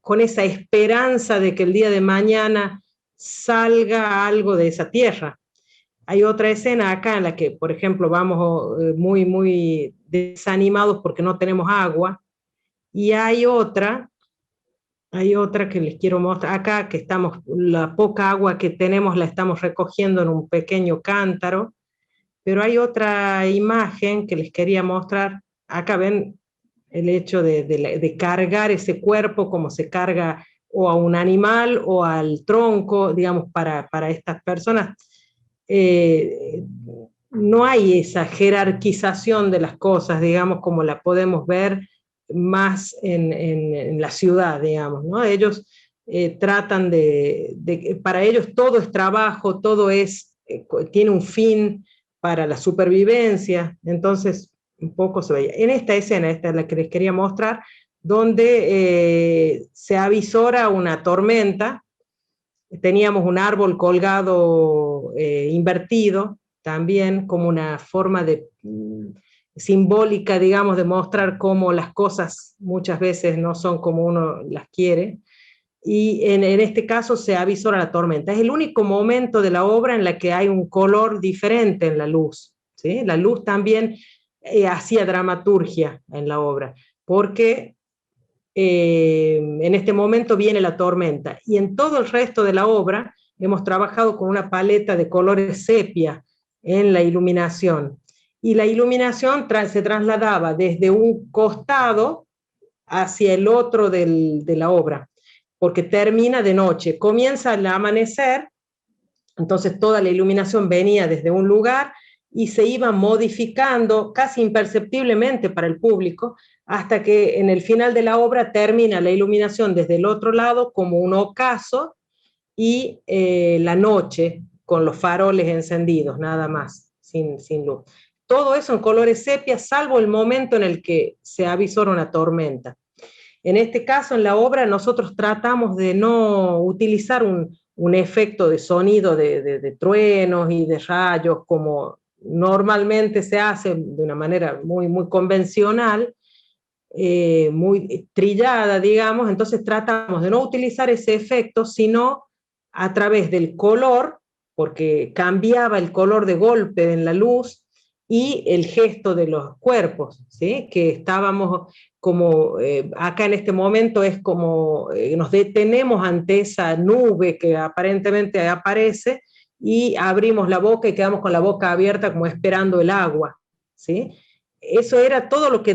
con esa esperanza de que el día de mañana salga algo de esa tierra. Hay otra escena acá en la que, por ejemplo, vamos muy, muy desanimados porque no tenemos agua, y hay otra que les quiero mostrar acá, que la poca agua que tenemos la estamos recogiendo en un pequeño cántaro, Pero hay otra imagen que les quería mostrar. Acá ven el hecho de cargar ese cuerpo como se carga o a un animal o al tronco, digamos, para estas personas. No hay esa jerarquización de las cosas, digamos, como la podemos ver más en la ciudad, digamos, ¿no? Ellos tratan para ellos todo es trabajo, todo tiene un fin para la supervivencia, entonces un poco se veía. En esta escena, esta es la que les quería mostrar, donde se avisora una tormenta, teníamos un árbol colgado, invertido, también como una forma simbólica, digamos, de mostrar cómo las cosas muchas veces no son como uno las quiere, y en este caso se avisora la tormenta. Es el único momento de la obra en la que hay un color diferente en la luz, ¿sí? La luz también hacía dramaturgia en la obra, porque en este momento viene la tormenta, y en todo el resto de la obra hemos trabajado con una paleta de colores sepia en la iluminación, y la iluminación se trasladaba desde un costado hacia el otro de la obra, porque termina de noche, comienza el amanecer, entonces toda la iluminación venía desde un lugar y se iba modificando casi imperceptiblemente para el público, hasta que en el final de la obra termina la iluminación desde el otro lado como un ocaso, y la noche con los faroles encendidos, nada más, sin luz. Todo eso en colores sepia, salvo el momento en el que se avisora una tormenta. En este caso, en la obra, nosotros tratamos de no utilizar un efecto de sonido de truenos y de rayos como normalmente se hace de una manera muy, muy convencional, muy trillada, digamos. Entonces tratamos de no utilizar ese efecto, sino a través del color, porque cambiaba el color de golpe en la luz, y el gesto de los cuerpos, ¿sí? Que estábamos como, acá en este momento es como nos detenemos ante esa nube que aparentemente aparece, y abrimos la boca y quedamos con la boca abierta como esperando el agua, ¿sí? Eso era todo lo que,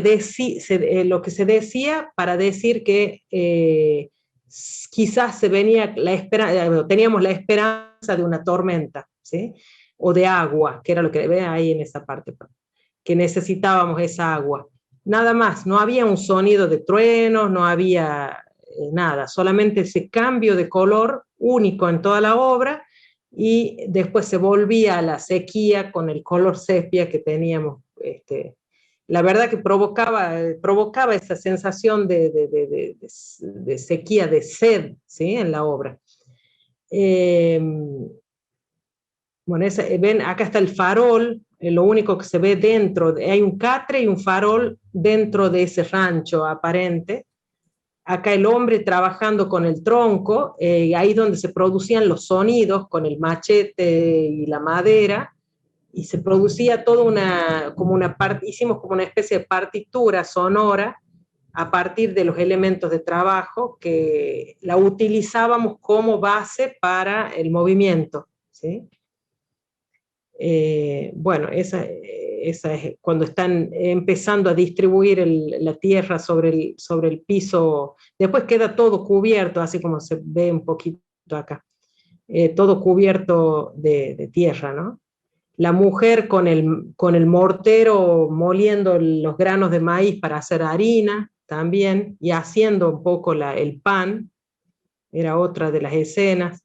lo que se decía para decir que quizás teníamos la esperanza de una tormenta, ¿sí? O de agua, que era lo que ve ahí en esa parte, que necesitábamos esa agua. Nada más, no había un sonido de truenos, no había nada, solamente ese cambio de color único en toda la obra, y después se volvía a la sequía con el color sepia que teníamos. La verdad que provocaba esa sensación de sequía, de sed, ¿sí? En la obra. Bueno, ven, acá está el farol, lo único que se ve dentro, hay un catre y un farol dentro de ese rancho aparente. Acá el hombre trabajando con el tronco, ahí donde se producían los sonidos con el machete y la madera, y se producía toda hicimos como una especie de partitura sonora a partir de los elementos de trabajo que la utilizábamos como base para el movimiento, ¿sí? Bueno, esa es cuando están empezando a distribuir la tierra sobre el piso. Después queda todo cubierto, así como se ve un poquito acá, todo cubierto de tierra, ¿no? La mujer con el mortero moliendo los granos de maíz para hacer harina también, y haciendo un poco el pan, era otra de las escenas.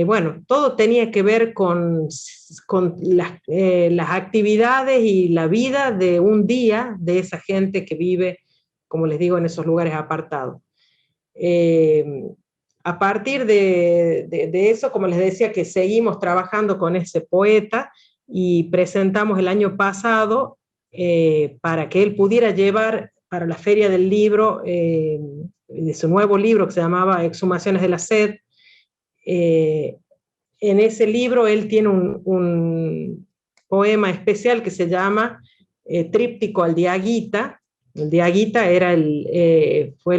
Bueno, todo tenía que ver con las actividades y la vida de un día de esa gente que vive, como les digo, en esos lugares apartados. A partir de eso, como les decía, que seguimos trabajando con ese poeta, y presentamos el año pasado para que él pudiera llevar para la Feria del Libro, de su nuevo libro que se llamaba Exhumaciones de la Sed. En ese libro él tiene un poema especial que se llama Tríptico al Diaguita. El Diaguita fue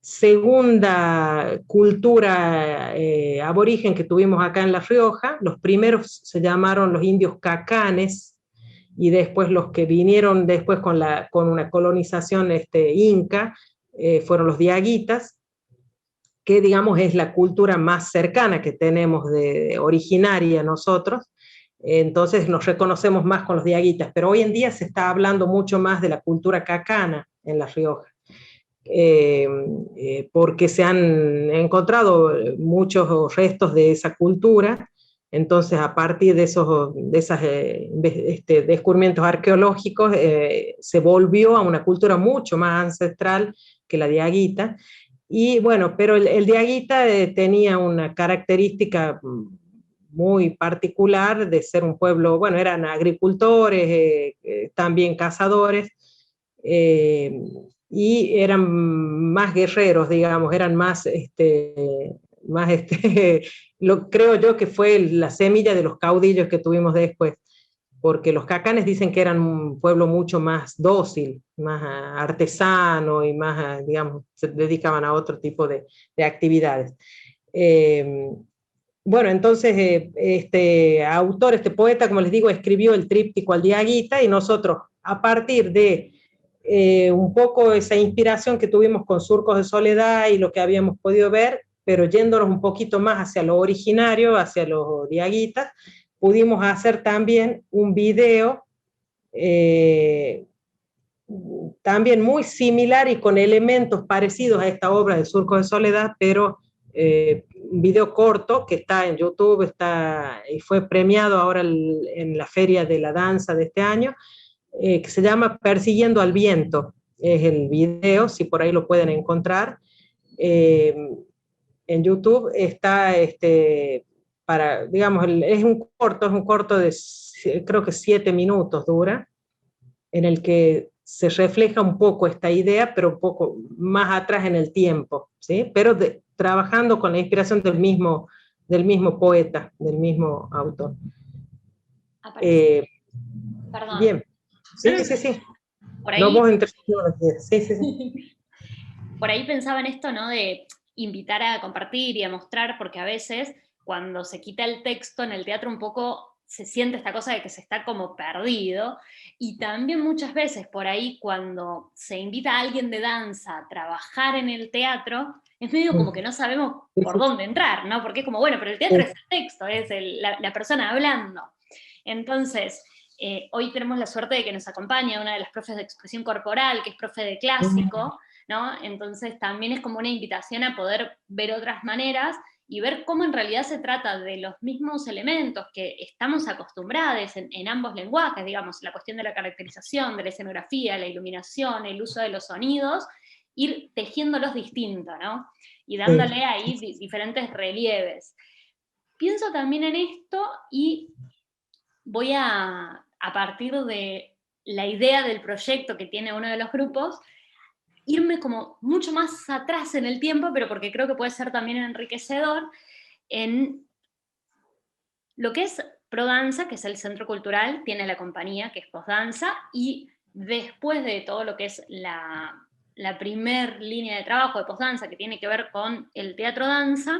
segunda cultura aborigen que tuvimos acá en La Rioja. Los primeros se llamaron los indios cacanes, y después los que vinieron después con una colonización inca, fueron los diaguitas, que digamos es la cultura más cercana que tenemos originaria nosotros. Entonces nos reconocemos más con los diaguitas, pero hoy en día se está hablando mucho más de la cultura cacana en La Rioja. Porque se han encontrado muchos restos de esa cultura. Entonces, a partir de esos descubrimientos arqueológicos, se volvió a una cultura mucho más ancestral que la diaguita. Y bueno, pero el diaguita tenía una característica muy particular de ser un pueblo, bueno, eran agricultores, también cazadores, y eran más guerreros, digamos, eran más, creo yo que fue la semilla de los caudillos que tuvimos después, porque los cacanes dicen que eran un pueblo mucho más dócil, más artesano y más, digamos, se dedicaban a otro tipo de actividades. Bueno, entonces este autor, este poeta, como les digo, escribió el tríptico al Diaguita, y nosotros, a partir de un poco esa inspiración que tuvimos con Surcos de Soledad y lo que habíamos podido ver, pero yéndonos un poquito más hacia lo originario, hacia los diaguitas, pudimos hacer también un video también muy similar y con elementos parecidos a esta obra de Surcos de Soledad, pero un video corto que está en YouTube, y fue premiado ahora en la Feria de la Danza de este año, que se llama Persiguiendo al Viento. Es el video, si por ahí lo pueden encontrar. En YouTube está, digamos, es un corto de, creo que 7 minutos dura, en el que se refleja un poco esta idea, pero un poco más atrás en el tiempo, ¿sí? Pero trabajando con la inspiración del mismo poeta, del mismo autor. Perdón. Bien. Sí, sí, sí. Por ahí, no, vos sí, sí, sí. Por ahí pensaba en esto, ¿no? De invitar a compartir y a mostrar, porque a veces cuando se quita el texto en el teatro un poco se siente esta cosa de que se está como perdido, y también muchas veces por ahí cuando se invita a alguien de danza a trabajar en el teatro, es medio como que no sabemos por dónde entrar, ¿no? Porque es como, bueno, pero el teatro es el texto, es la persona hablando. Entonces, hoy tenemos la suerte de que nos acompaña una de las profes de expresión corporal, que es profe de clásico, ¿no? Entonces también es como una invitación a poder ver otras maneras y ver cómo en realidad se trata de los mismos elementos que estamos acostumbrados en ambos lenguajes, digamos, la cuestión de la caracterización, de la escenografía, la iluminación, el uso de los sonidos, ir tejiéndolos distinto, ¿no? Y dándole ahí diferentes relieves. Pienso también en esto y voy a partir de la idea del proyecto que tiene uno de los grupos, irme como mucho más atrás en el tiempo, pero porque creo que puede ser también enriquecedor, en lo que es Prodanza, que es el centro cultural, tiene la compañía, que es Postdanza, y después de todo lo que es la primer línea de trabajo de Postdanza, que tiene que ver con el teatro danza,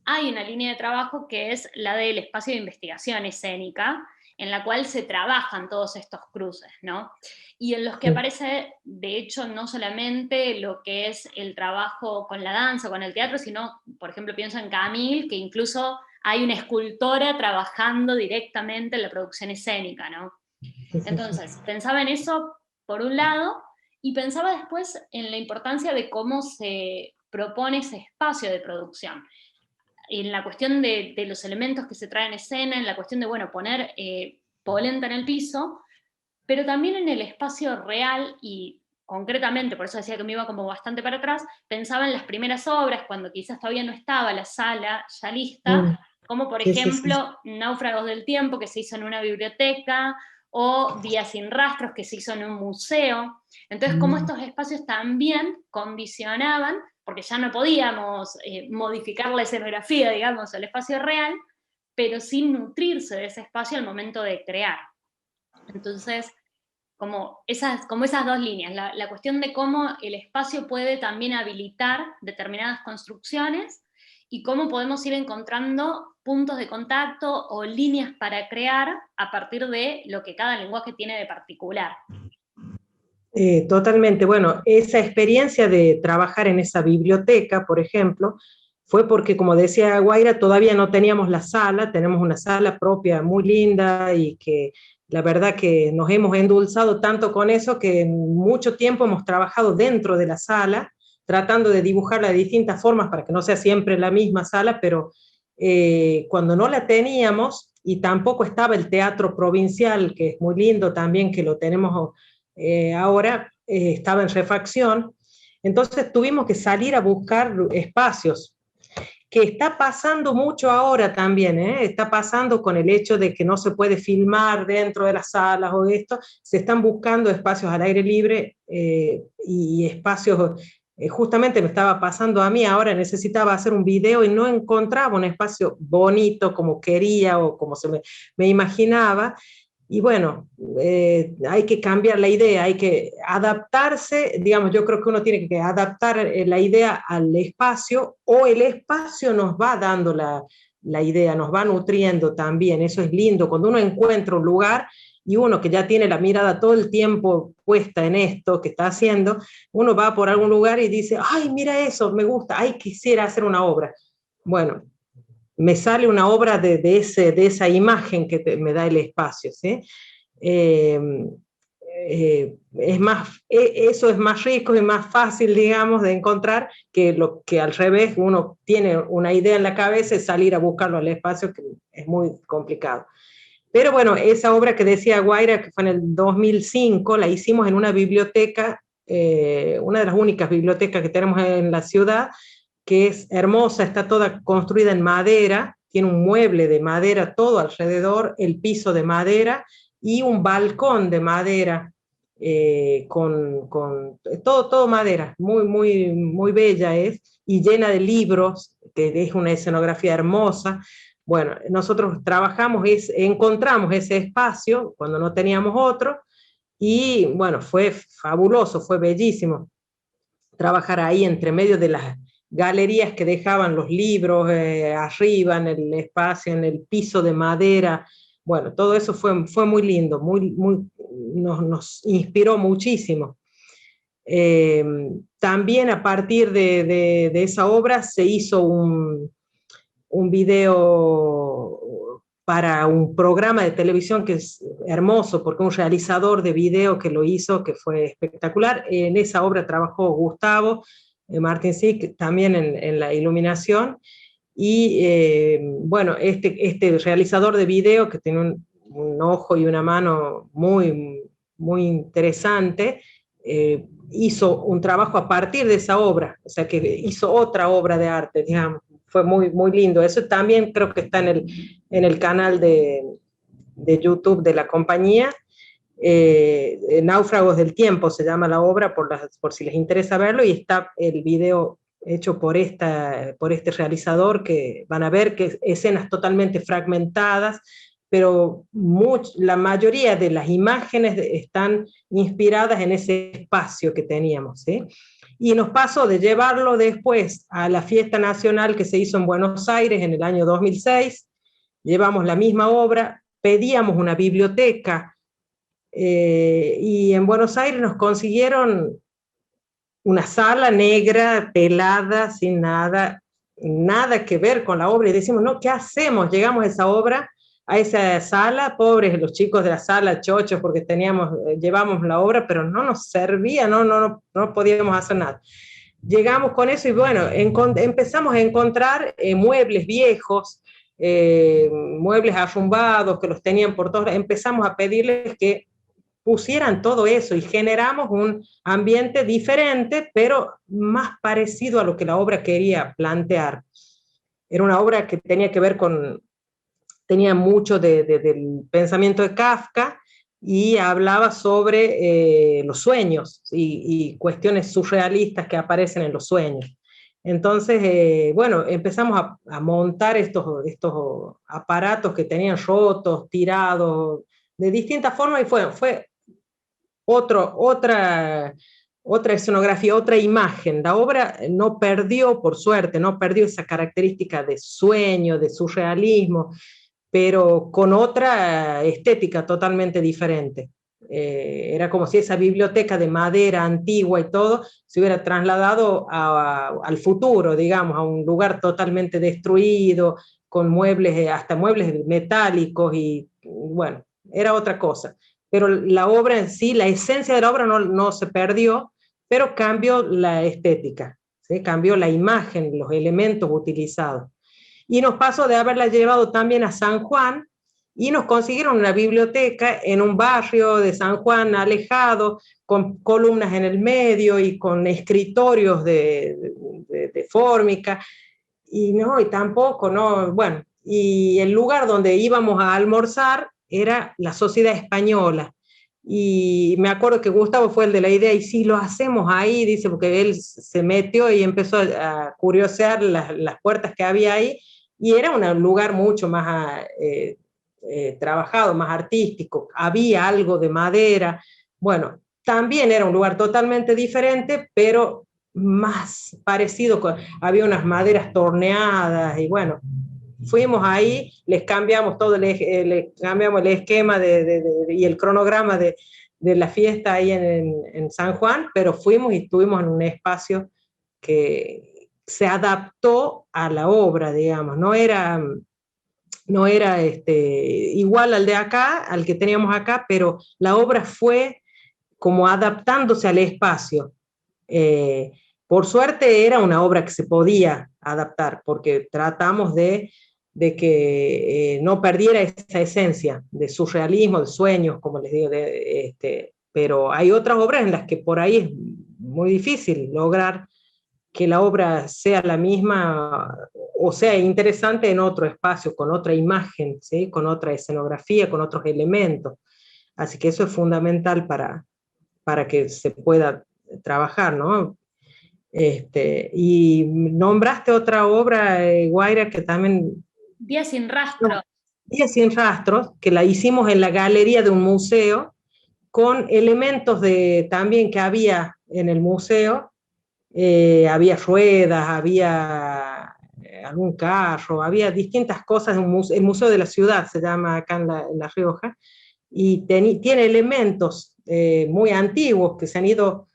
hay una línea de trabajo que es la del espacio de investigación escénica, en la cual se trabajan todos estos cruces, ¿no? Y en los que aparece, de hecho, no solamente lo que es el trabajo con la danza, con el teatro, sino, por ejemplo, pienso en Camille, que incluso hay una escultora trabajando directamente en la producción escénica, ¿no? Entonces, pensaba en eso, por un lado, y pensaba después en la importancia de cómo se propone ese espacio de producción, en la cuestión de los elementos que se traen en escena, en la cuestión de, bueno, poner polenta en el piso, pero también en el espacio real y concretamente, por eso decía que me iba como bastante para atrás, pensaba en las primeras obras, cuando quizás todavía no estaba la sala ya lista, como por ejemplo Náufragos del Tiempo, que se hizo en una biblioteca, o Días sin Rastros, que se hizo en un museo. Entonces, como estos espacios también condicionaban, porque ya no podíamos modificar la escenografía, digamos, el espacio real, pero sin nutrirse de ese espacio al momento de crear. Entonces, como esas dos líneas, la cuestión de cómo el espacio puede también habilitar determinadas construcciones y cómo podemos ir encontrando puntos de contacto o líneas para crear a partir de lo que cada lenguaje tiene de particular. Totalmente. Bueno, esa experiencia de trabajar en esa biblioteca, por ejemplo, fue porque, como decía Guaira, todavía no teníamos la sala, tenemos una sala propia muy linda y que la verdad que nos hemos endulzado tanto con eso que en mucho tiempo hemos trabajado dentro de la sala, tratando de dibujarla de distintas formas para que no sea siempre la misma sala, pero cuando no la teníamos y tampoco estaba el teatro provincial, que es muy lindo también, que lo tenemos ahora, estaba en refacción, entonces tuvimos que salir a buscar espacios, que está pasando mucho ahora también, está pasando con el hecho de que no se puede filmar dentro de las salas o esto, se están buscando espacios al aire libre y espacios, justamente me estaba pasando a mí, ahora necesitaba hacer un video y no encontraba un espacio bonito como quería o como me imaginaba, y bueno, hay que cambiar la idea, hay que adaptarse, digamos, yo creo que uno tiene que adaptar la idea al espacio o el espacio nos va dando la idea, nos va nutriendo también, eso es lindo, cuando uno encuentra un lugar y uno que ya tiene la mirada todo el tiempo puesta en esto que está haciendo, uno va por algún lugar y dice, ay, mira eso, me gusta, ay, quisiera hacer una obra. Bueno, me sale una obra de esa imagen que me da el espacio, ¿sí? Eh, eso es más rico y más fácil, digamos, de encontrar que lo que al revés, uno tiene una idea en la cabeza y salir a buscarlo al espacio, que es muy complicado. Pero bueno, esa obra que decía Guaira, que fue en el 2005, la hicimos en una biblioteca, una de las únicas bibliotecas que tenemos en la ciudad, que es hermosa, está toda construida en madera, tiene un mueble de madera todo alrededor, el piso de madera y un balcón de madera, con todo madera, muy bella es, y llena de libros, que es una escenografía hermosa. Bueno, nosotros encontramos ese espacio cuando no teníamos otro, y bueno, fue fabuloso, fue bellísimo trabajar ahí entre medio de las galerías que dejaban los libros arriba en el espacio, en el piso de madera. Bueno, todo eso fue muy lindo, nos inspiró muchísimo. También a partir de esa obra se hizo un video para un programa de televisión que es hermoso, porque un realizador de video que lo hizo, que fue espectacular. En esa obra trabajó Gustavo Martín Sic, también en la iluminación, y bueno, este realizador de video, que tiene un ojo y una mano muy interesante, hizo un trabajo a partir de esa obra, o sea que hizo otra obra de arte, digamos. Fue muy lindo. Eso también creo que está en el canal de YouTube de la compañía. Náufragos del Tiempo se llama la obra, por si les interesa verlo, y está el video hecho por este realizador, que van a ver que escenas totalmente fragmentadas, pero la mayoría de las imágenes están inspiradas en ese espacio que teníamos, ¿sí? Y nos pasó de llevarlo después a la fiesta nacional que se hizo en Buenos Aires en el año 2006, llevamos la misma obra, pedíamos una biblioteca, y en Buenos Aires nos consiguieron una sala negra, pelada, sin nada que ver con la obra, y decimos, no, ¿qué hacemos? Llegamos a esa sala, pobres los chicos de la sala, chochos, porque llevamos la obra, pero no nos servía, no podíamos hacer nada. Llegamos con eso y bueno, empezamos a encontrar muebles viejos, muebles arrumbados que los tenían por todos, empezamos a pedirles que pusieran todo eso y generamos un ambiente diferente, pero más parecido a lo que la obra quería plantear. Era una obra que tenía mucho del pensamiento de Kafka y hablaba sobre los sueños y cuestiones surrealistas que aparecen en los sueños. Entonces, bueno, empezamos a montar estos aparatos que tenían rotos, tirados, de distintas formas, y fue otra escenografía, otra imagen. La obra no perdió, por suerte, no perdió esa característica de sueño, de surrealismo, pero con otra estética totalmente diferente. Era como si esa biblioteca de madera antigua y todo se hubiera trasladado al futuro, digamos, a un lugar totalmente destruido, con muebles, hasta muebles metálicos, y bueno, era otra cosa. Pero la obra en sí, la esencia de la obra no se perdió, pero cambió la estética, ¿sí? Cambió la imagen, los elementos utilizados. Y nos pasó de haberla llevado también a San Juan, y nos consiguieron una biblioteca en un barrio de San Juan alejado, con columnas en el medio y con escritorios de fórmica, y no, y tampoco, no, bueno, y el lugar donde íbamos a almorzar era la Sociedad Española. Y me acuerdo que Gustavo fue el de la idea, y sí, lo hacemos ahí, dice, porque él se metió y empezó a curiosear las puertas que había ahí, y era un lugar mucho más trabajado, más artístico, había algo de madera, bueno, también era un lugar totalmente diferente, pero más parecido, había unas maderas torneadas, y bueno, fuimos ahí, les cambiamos todo, les cambiamos el esquema y el cronograma de la fiesta ahí en San Juan, pero fuimos y estuvimos en un espacio que se adaptó a la obra, digamos, no era igual al de acá, al que teníamos acá, pero la obra fue como adaptándose al espacio. Eh, por suerte era una obra que se podía adaptar, porque tratamos de que no perdiera esa esencia de surrealismo, de sueños, como les digo, pero hay otras obras en las que por ahí es muy difícil lograr que la obra sea la misma o sea interesante en otro espacio, con otra imagen, ¿sí? Con otra escenografía, con otros elementos. Así que eso es fundamental para que se pueda trabajar, ¿no? Y nombraste otra obra, Guaira, que también... Días sin rastro. No, Días sin rastros, que la hicimos en la galería de un museo, con elementos también que había en el museo. Había ruedas, había algún carro, había distintas cosas. El Museo de la Ciudad se llama acá en la Rioja, y tiene elementos muy antiguos que se han ido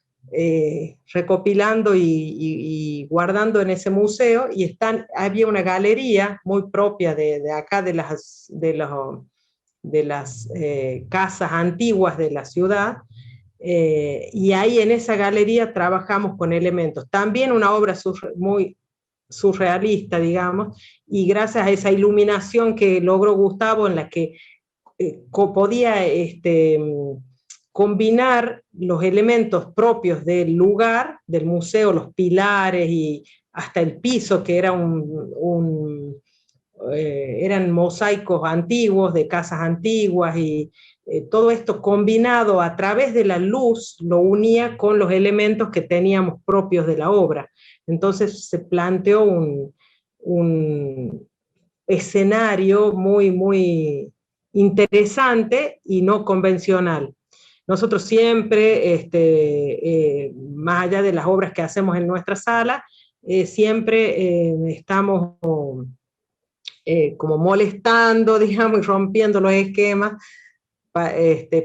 recopilando y guardando en ese museo, y había una galería muy propia de acá, de las casas antiguas de la ciudad, y ahí en esa galería trabajamos con elementos. También una obra muy surrealista, digamos, y gracias a esa iluminación que logró Gustavo, en la que podía combinar los elementos propios del lugar, del museo, los pilares y hasta el piso, que eran mosaicos antiguos de casas antiguas, y todo esto combinado a través de la luz lo unía con los elementos que teníamos propios de la obra. Entonces se planteó un escenario muy, muy interesante y no convencional. Nosotros siempre, más allá de las obras que hacemos en nuestra sala, siempre estamos como molestando, digamos, y rompiendo los esquemas,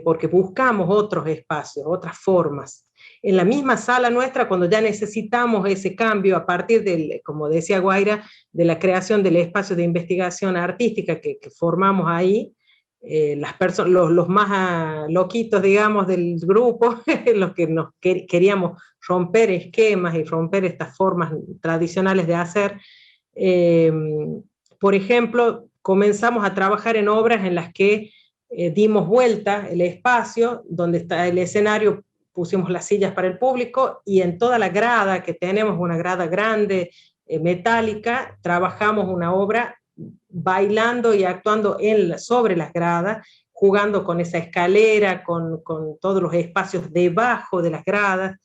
porque buscamos otros espacios, otras formas. En la misma sala nuestra, cuando ya necesitamos ese cambio a partir del, como decía Guaira, de la creación del espacio de investigación artística que formamos ahí, los más loquitos, digamos, del grupo, los que queríamos romper esquemas y romper estas formas tradicionales de hacer, eh, por ejemplo, comenzamos a trabajar en obras en las que dimos vuelta el espacio, donde está el escenario, pusimos las sillas para el público, y en toda la grada, que tenemos una grada grande, metálica, trabajamos una obra bailando y actuando sobre las gradas, jugando con esa escalera, con todos los espacios debajo de las gradas.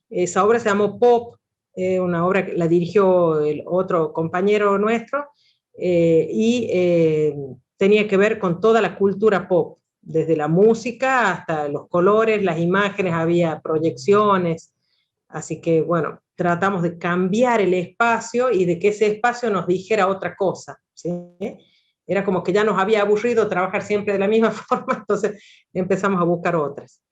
Esa obra se llamó Pop, una obra que la dirigió el otro compañero nuestro, y tenía que ver con toda la cultura pop. desde la música hasta los colores, las imágenes, había proyecciones, así que bueno, tratamos de cambiar el espacio y de que ese espacio nos dijera otra cosa, ¿sí? Era como que ya nos había aburrido trabajar siempre de la misma forma, entonces empezamos a buscar otras.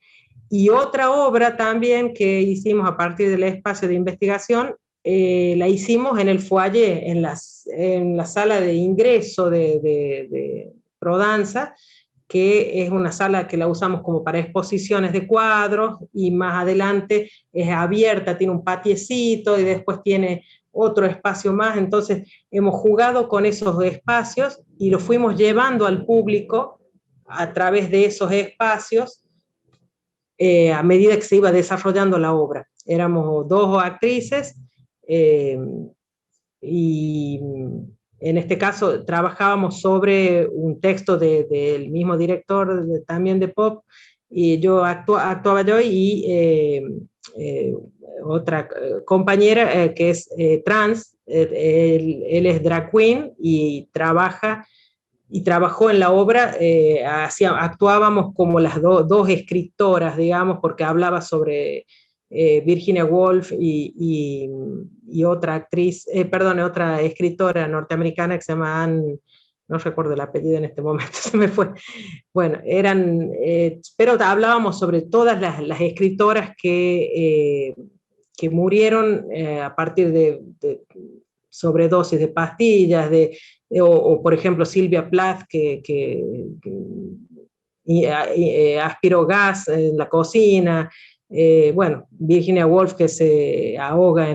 Y otra obra también que hicimos a partir del espacio de investigación, la hicimos en el foyer, en la sala de ingreso de Prodanza, que es una sala que la usamos como para exposiciones de cuadros, y más adelante es abierta, tiene un patiecito y después tiene otro espacio más. Entonces hemos jugado con esos espacios y lo fuimos llevando al público a través de esos espacios, a medida que se iba desarrollando la obra. Éramos dos actrices, y en este caso trabajábamos sobre un texto del mismo director también de Pop, y yo actuaba yo y otra compañera que es trans. Él es drag queen y trabajó en la obra. Actuábamos como las dos escritoras, digamos, porque hablaba sobre Virginia Woolf y otra actriz, perdón, otra escritora norteamericana que se llama Anne, no recuerdo el apellido en este momento, se me fue. Bueno, pero hablábamos sobre todas las escritoras que murieron a partir de sobredosis de pastillas, o por ejemplo Silvia Plath, aspiró gas en la cocina. Bueno, Virginia Woolf, que se ahoga,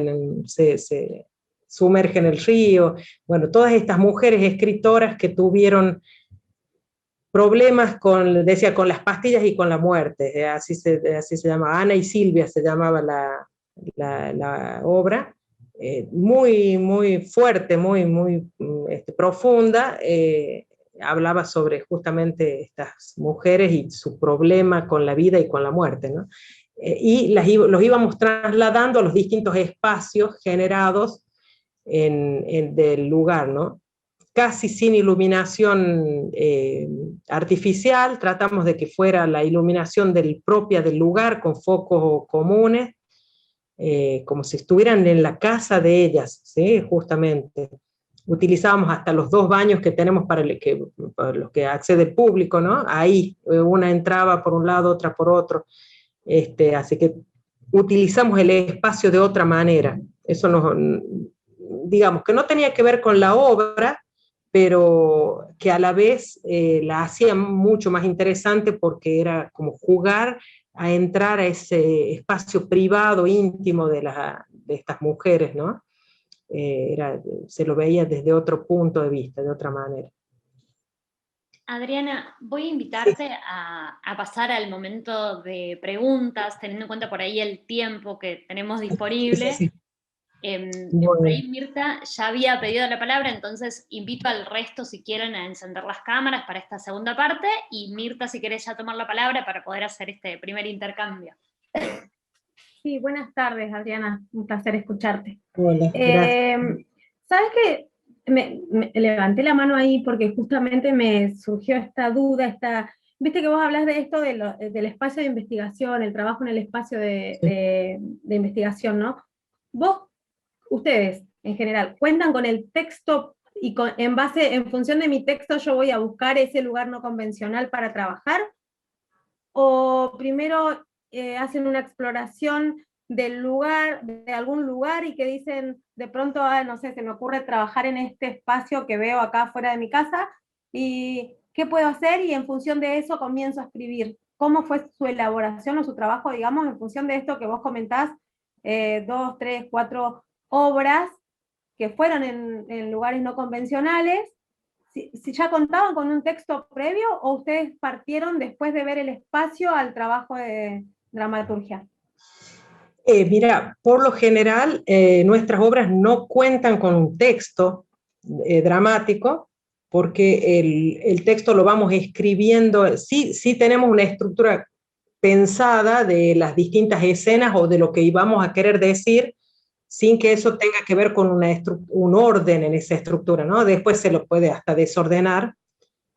se sumerge en el río. Bueno, todas estas mujeres escritoras que tuvieron problemas decía, con las pastillas y con la muerte, así se llama, Ana y Silvia se llamaba la obra. Muy, muy fuerte, muy profunda. Hablaba sobre justamente estas mujeres y su problema con la vida y con la muerte, ¿no? Y los íbamos trasladando a los distintos espacios generados del lugar, ¿no? Casi sin iluminación artificial, tratamos de que fuera la iluminación propia del lugar, con focos comunes, como si estuvieran en la casa de ellas, ¿sí? Justamente. Utilizábamos hasta los dos baños que tenemos para los que accede el público, ¿no? Ahí, una entraba por un lado, otra por otro. Así que utilizamos el espacio de otra manera. Eso digamos, que no tenía que ver con la obra, pero que a la vez la hacía mucho más interesante, porque era como jugar a entrar a ese espacio privado, íntimo de estas mujeres, ¿no? Se lo veía desde otro punto de vista, de otra manera. Adriana, voy a invitarte a pasar al momento de preguntas, teniendo en cuenta por ahí el tiempo que tenemos disponible. Sí. Por ahí Mirta ya había pedido la palabra, entonces invito al resto, si quieren, a encender las cámaras para esta segunda parte, y Mirta, si querés ya tomar la palabra para poder hacer este primer intercambio. Sí, buenas tardes, Adriana, un placer escucharte. Hola, gracias. ¿Sabes qué? Me levanté la mano ahí porque justamente me surgió esta duda, viste que vos hablas de esto del espacio de investigación, el trabajo en el espacio de investigación, ¿no? Ustedes, en general, ¿cuentan con el texto y en función de mi texto yo voy a buscar ese lugar no convencional para trabajar? ¿O primero hacen una exploración del lugar, de algún lugar, y que dicen, de pronto, no sé, se me ocurre trabajar en este espacio que veo acá fuera de mi casa, y qué puedo hacer? Y en función de eso comienzo a escribir. ¿Cómo fue su elaboración o su trabajo, digamos, en función de esto que vos comentás, 2, 3, 4 obras que fueron en lugares no convencionales? Si ya contaban con un texto previo, o ustedes partieron después de ver el espacio al trabajo de dramaturgia? Mira, por lo general nuestras obras no cuentan con un texto dramático, porque el texto lo vamos escribiendo. Sí tenemos una estructura pensada de las distintas escenas o de lo que íbamos a querer decir, sin que eso tenga que ver con un orden en esa estructura, ¿no? Después se lo puede hasta desordenar,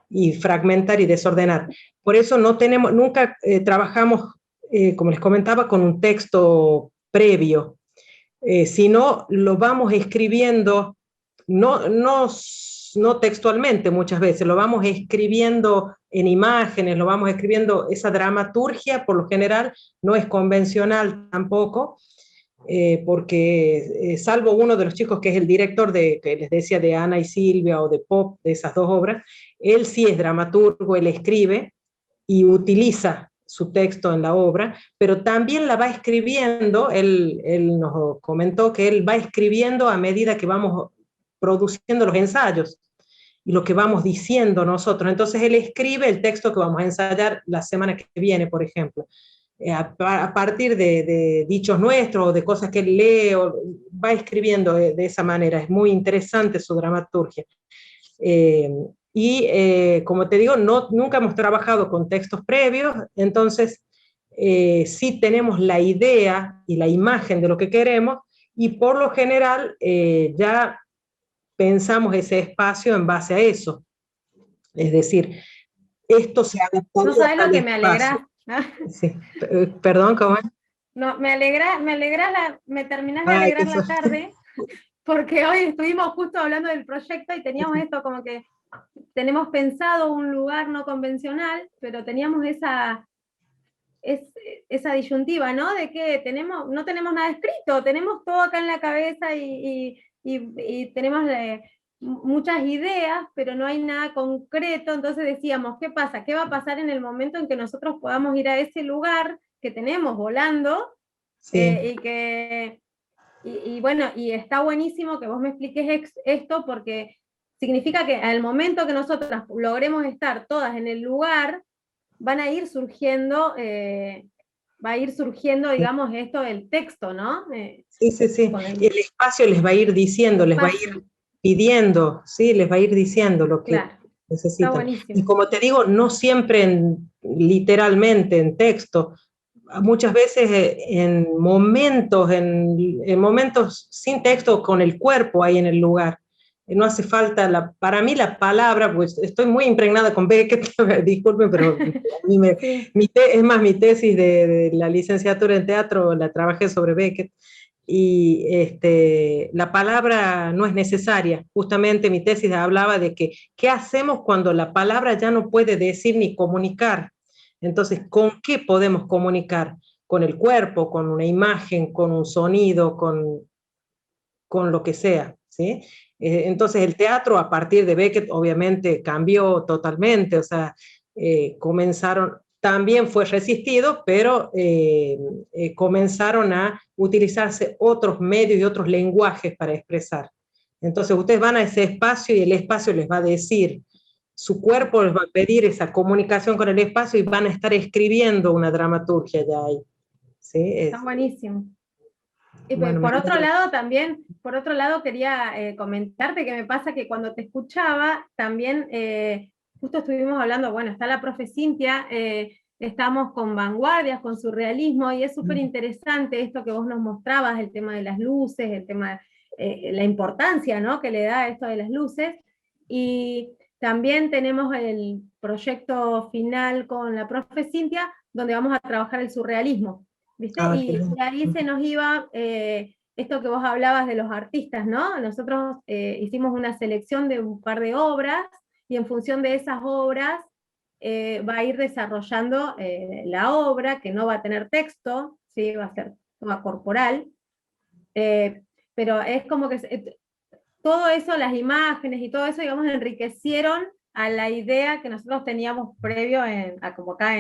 y fragmentar y desordenar. Por eso nunca trabajamos, como les comentaba, con un texto previo, sino lo vamos escribiendo, no textualmente muchas veces, lo vamos escribiendo en imágenes, lo vamos escribiendo, esa dramaturgia por lo general no es convencional tampoco, porque salvo uno de los chicos que es el director que les decía de Ana y Silvia o de Pop, de esas dos obras, él sí es dramaturgo, él escribe y utiliza su texto en la obra, pero también la va escribiendo, él nos comentó que él va escribiendo a medida que vamos produciendo los ensayos y lo que vamos diciendo nosotros. Entonces él escribe el texto que vamos a ensayar la semana que viene, por ejemplo. A partir de dichos nuestros o de cosas que él lee, va escribiendo de esa manera. Es muy interesante su dramaturgia. Como te digo, nunca hemos trabajado con textos previos, entonces sí tenemos la idea y la imagen de lo que queremos, y por lo general ya pensamos ese espacio en base a eso. Es decir, esto se adaptó. No sabes lo que me alegra. Sí. Perdón, ¿cómo es? No, me terminás de alegrar la tarde, porque hoy estuvimos justo hablando del proyecto y teníamos esto como que tenemos pensado un lugar no convencional, pero teníamos esa disyuntiva, ¿no? De que no tenemos nada escrito, tenemos todo acá en la cabeza y tenemos muchas ideas, pero no hay nada concreto. Entonces decíamos, ¿qué pasa? ¿Qué va a pasar en el momento en que nosotros podamos ir a ese lugar que tenemos volando? Sí. Bueno, y está buenísimo que vos me expliques esto, porque significa que al momento que nosotras logremos estar todas en el lugar, van a ir surgiendo, digamos, esto del texto, ¿no? Sí. Y el espacio les va a ir diciendo, les va a ir pidiendo, ¿sí? Les va a ir diciendo lo que necesitan. Está buenísimo. Y como te digo, no siempre literalmente en texto, muchas veces en momentos sin texto, con el cuerpo ahí en el lugar. No hace falta, para mí la palabra, pues estoy muy impregnada con Beckett, disculpen, pero a mí es más, mi tesis de la licenciatura en teatro la trabajé sobre Beckett, y la palabra no es necesaria. Justamente mi tesis hablaba de que, ¿qué hacemos cuando la palabra ya no puede decir ni comunicar? Entonces, ¿con qué podemos comunicar? Con el cuerpo, con una imagen, con un sonido, con lo que sea, ¿sí? Entonces el teatro a partir de Beckett obviamente cambió totalmente, o sea, también fue resistido, pero comenzaron a utilizarse otros medios y otros lenguajes para expresar. Entonces ustedes van a ese espacio y el espacio les va a decir, su cuerpo les va a pedir esa comunicación con el espacio y van a estar escribiendo una dramaturgia ya ahí. ¿Sí? Está buenísimo. Y bueno, por otro lado quería comentarte que me pasa que cuando te escuchaba, también justo estuvimos hablando, bueno, está la profe Cintia, estamos con vanguardias, con surrealismo, y es súper interesante esto que vos nos mostrabas, el tema de las luces, el tema, la importancia, ¿no?, que le da esto de las luces, y también tenemos el proyecto final con la profe Cintia, donde vamos a trabajar el surrealismo. ¿Viste? Y ahí se nos iba esto que vos hablabas de los artistas, ¿no? Nosotros hicimos una selección de un par de obras, y en función de esas obras va a ir desarrollando la obra, que no va a tener texto, ¿sí? Va a ser toda corporal, pero es como que todo eso, las imágenes y todo eso, digamos, enriquecieron a la idea que nosotros teníamos previo como acá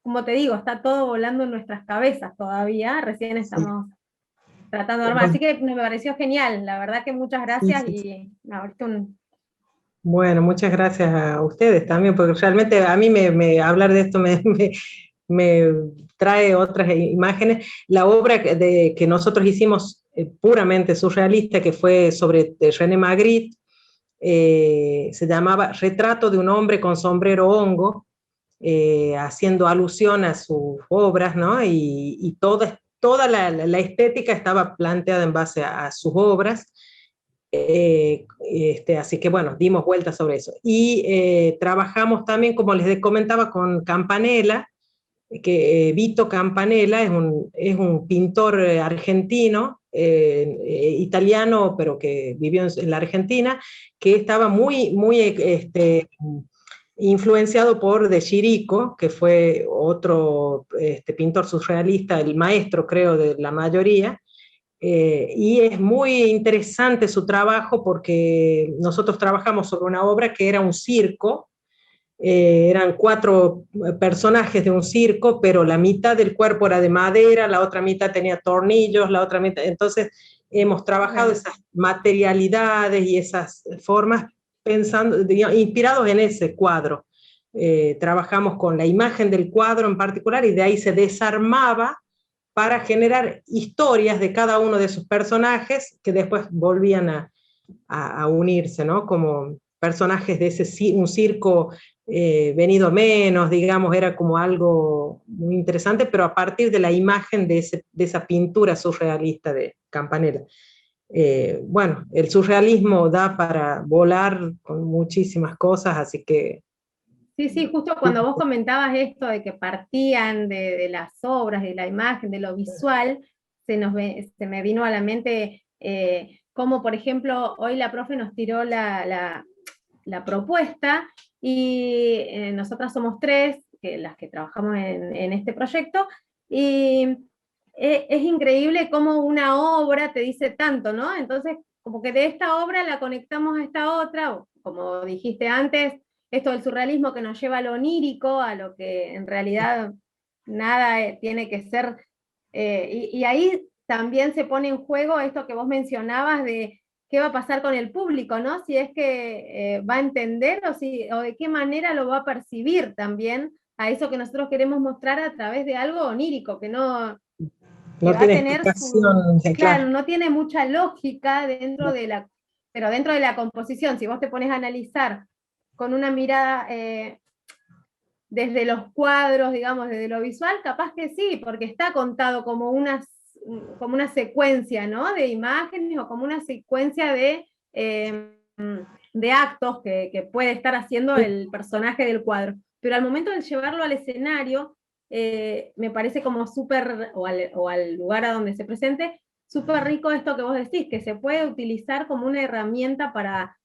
como te digo, está todo volando en nuestras cabezas todavía, recién estamos tratando de armar, así que me pareció genial, la verdad que muchas gracias, y ahorita Bueno, muchas gracias a ustedes también, porque realmente a mí hablar de esto me trae otras imágenes. La obra que nosotros hicimos puramente surrealista, que fue sobre René Magritte, se llamaba Retrato de un hombre con sombrero hongo, haciendo alusión a sus obras, ¿no? Y toda la estética estaba planteada en base a sus obras, Así que bueno, dimos vueltas sobre eso. Y trabajamos también, como les comentaba, con Campanella, que Vito Campanella es un pintor argentino, italiano, pero que vivió en la Argentina, que estaba muy influenciado por De Chirico, que fue otro pintor surrealista, el maestro, creo, de la mayoría. Y es muy interesante su trabajo porque nosotros trabajamos sobre una obra que era un circo, eran 4 personajes de un circo, pero la mitad del cuerpo era de madera, la otra mitad tenía tornillos, la otra mitad, entonces hemos trabajado esas materialidades y esas formas pensando, digamos, inspirados en ese cuadro. Trabajamos con la imagen del cuadro en particular y de ahí se desarmaba para generar historias de cada uno de sus personajes que después volvían a unirse, ¿no? Como personajes de un circo venido menos, digamos, era como algo muy interesante, pero a partir de la imagen de esa pintura surrealista de Campanella. Bueno, el surrealismo da para volar con muchísimas cosas, así que... Sí, justo cuando vos comentabas esto de que partían de las obras, de la imagen, de lo visual, se me vino a la mente como, por ejemplo, hoy la profe nos tiró la propuesta y nosotras somos 3, las que trabajamos en este proyecto, y es increíble cómo una obra te dice tanto, ¿no? Entonces, como que de esta obra la conectamos a esta otra, como dijiste antes, esto del surrealismo que nos lleva a lo onírico, a lo que en realidad nada tiene que ser, y ahí también se pone en juego esto que vos mencionabas de qué va a pasar con el público, ¿no? Si es que va a entender o de qué manera lo va a percibir también a eso que nosotros queremos mostrar a través de algo onírico, que No va a tiene tener explicación, claro, claro. no tiene mucha lógica pero dentro de la composición, si vos te pones a analizar con una mirada desde los cuadros, digamos, desde lo visual, capaz que sí, porque está contado como una secuencia, ¿no? De imágenes o como una secuencia de actos que puede estar haciendo el personaje del cuadro. Pero al momento de llevarlo al escenario, me parece como súper, o al lugar a donde se presente, súper rico esto que vos decís, que se puede utilizar como una herramienta para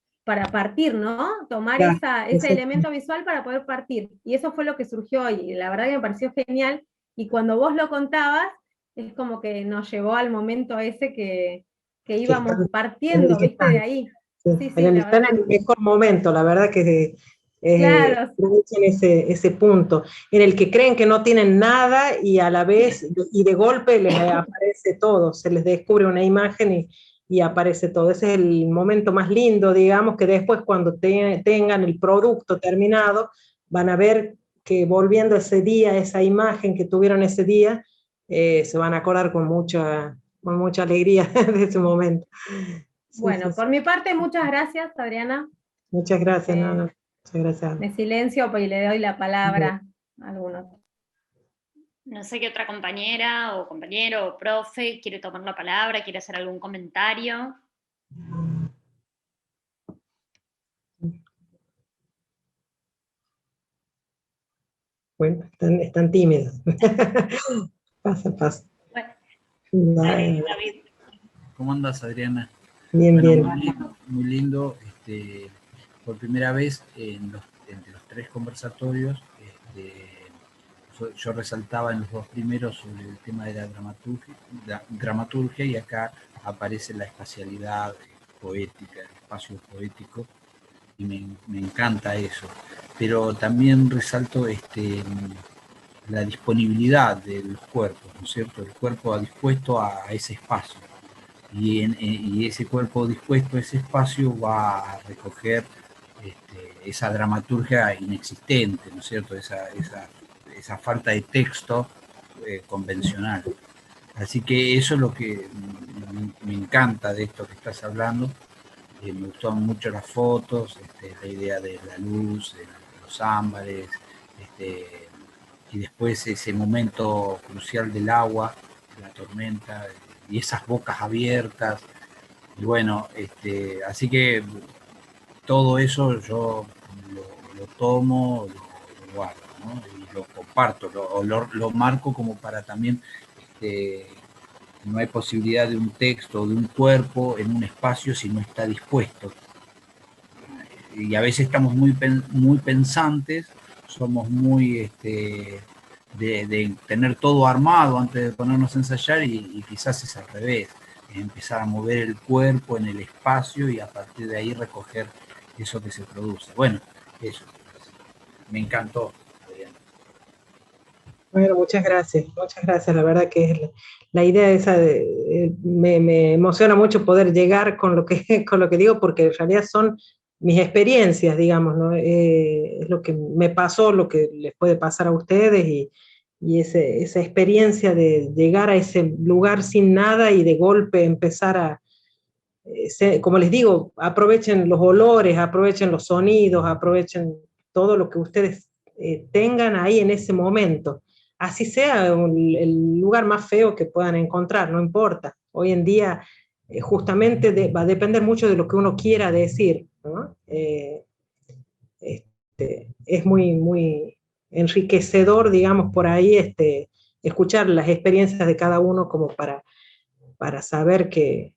partir, ¿no? Tomar Claro, ese elemento visual para poder partir. Y eso fue lo que surgió hoy. Y la verdad que me pareció genial. Y cuando vos lo contabas, es como que nos llevó al momento ese que íbamos en el partiendo, que ¿viste? De están. ahí. Sí, Sí, sí, la están verdad en que el mejor momento, la verdad que claro, aprovechan ese punto en el que creen que no tienen nada y a la vez, y de golpe les aparece todo, se les descubre una imagen y aparece todo. Ese es el momento más lindo, digamos, que después cuando tengan el producto terminado, van a ver que volviendo ese día, esa imagen que tuvieron ese día, se van a acordar con mucha alegría de ese momento. Sí, sí, bueno, sí. por mi parte, muchas gracias, Adriana. Muchas gracias, Eh, Nana. Muchas gracias. Me silencio pues, y le doy la palabra a algunos. No sé qué otra compañera o compañero o profe quiere tomar la palabra, quiere hacer algún comentario. Bueno, están tímidos. Pasa. Bueno, dale, Dale, David. ¿Cómo andas, Adriana? bien, Bueno, bien. muy lindo. Por primera vez entre los 3 conversatorios, yo resaltaba en los 2 primeros sobre el tema de la dramaturgia y acá aparece la espacialidad poética, el espacio poético, y me encanta eso. Pero también resalto la disponibilidad de los cuerpos, ¿no es cierto? El cuerpo dispuesto a ese espacio. Y ese cuerpo dispuesto a ese espacio va a recoger esa dramaturgia inexistente, ¿no es cierto? Esa falta de texto convencional. Así que eso es lo que me encanta de esto que estás hablando. Me gustaron mucho las fotos, la idea de la luz, de los ámbares, y después ese momento crucial del agua, la tormenta, y esas bocas abiertas, Y bueno, así que todo eso yo lo tomo, lo guardo, ¿no? Y lo comparto, lo marco como para también, no hay posibilidad de un texto o de un cuerpo en un espacio si no está dispuesto. Y a veces estamos muy pensantes, somos muy de tener todo armado antes de ponernos a ensayar y quizás es al revés, es empezar a mover el cuerpo en el espacio y a partir de ahí recoger eso que se produce. Bueno, eso, me encantó. Bueno, muchas gracias, la verdad que es la idea esa me emociona mucho poder llegar con lo que, con lo que digo, porque en realidad son mis experiencias, digamos, ¿no? Es lo que me pasó, lo que les puede pasar a ustedes y esa experiencia de llegar a ese lugar sin nada y de golpe empezar a, como les digo, aprovechen los olores, aprovechen los sonidos, aprovechen todo lo que ustedes tengan ahí en ese momento. Así sea el lugar más feo que puedan encontrar, no importa. Hoy en día justamente va a depender mucho de lo que uno quiera decir, ¿no? Es muy enriquecedor, digamos, por ahí escuchar las experiencias de cada uno como para saber que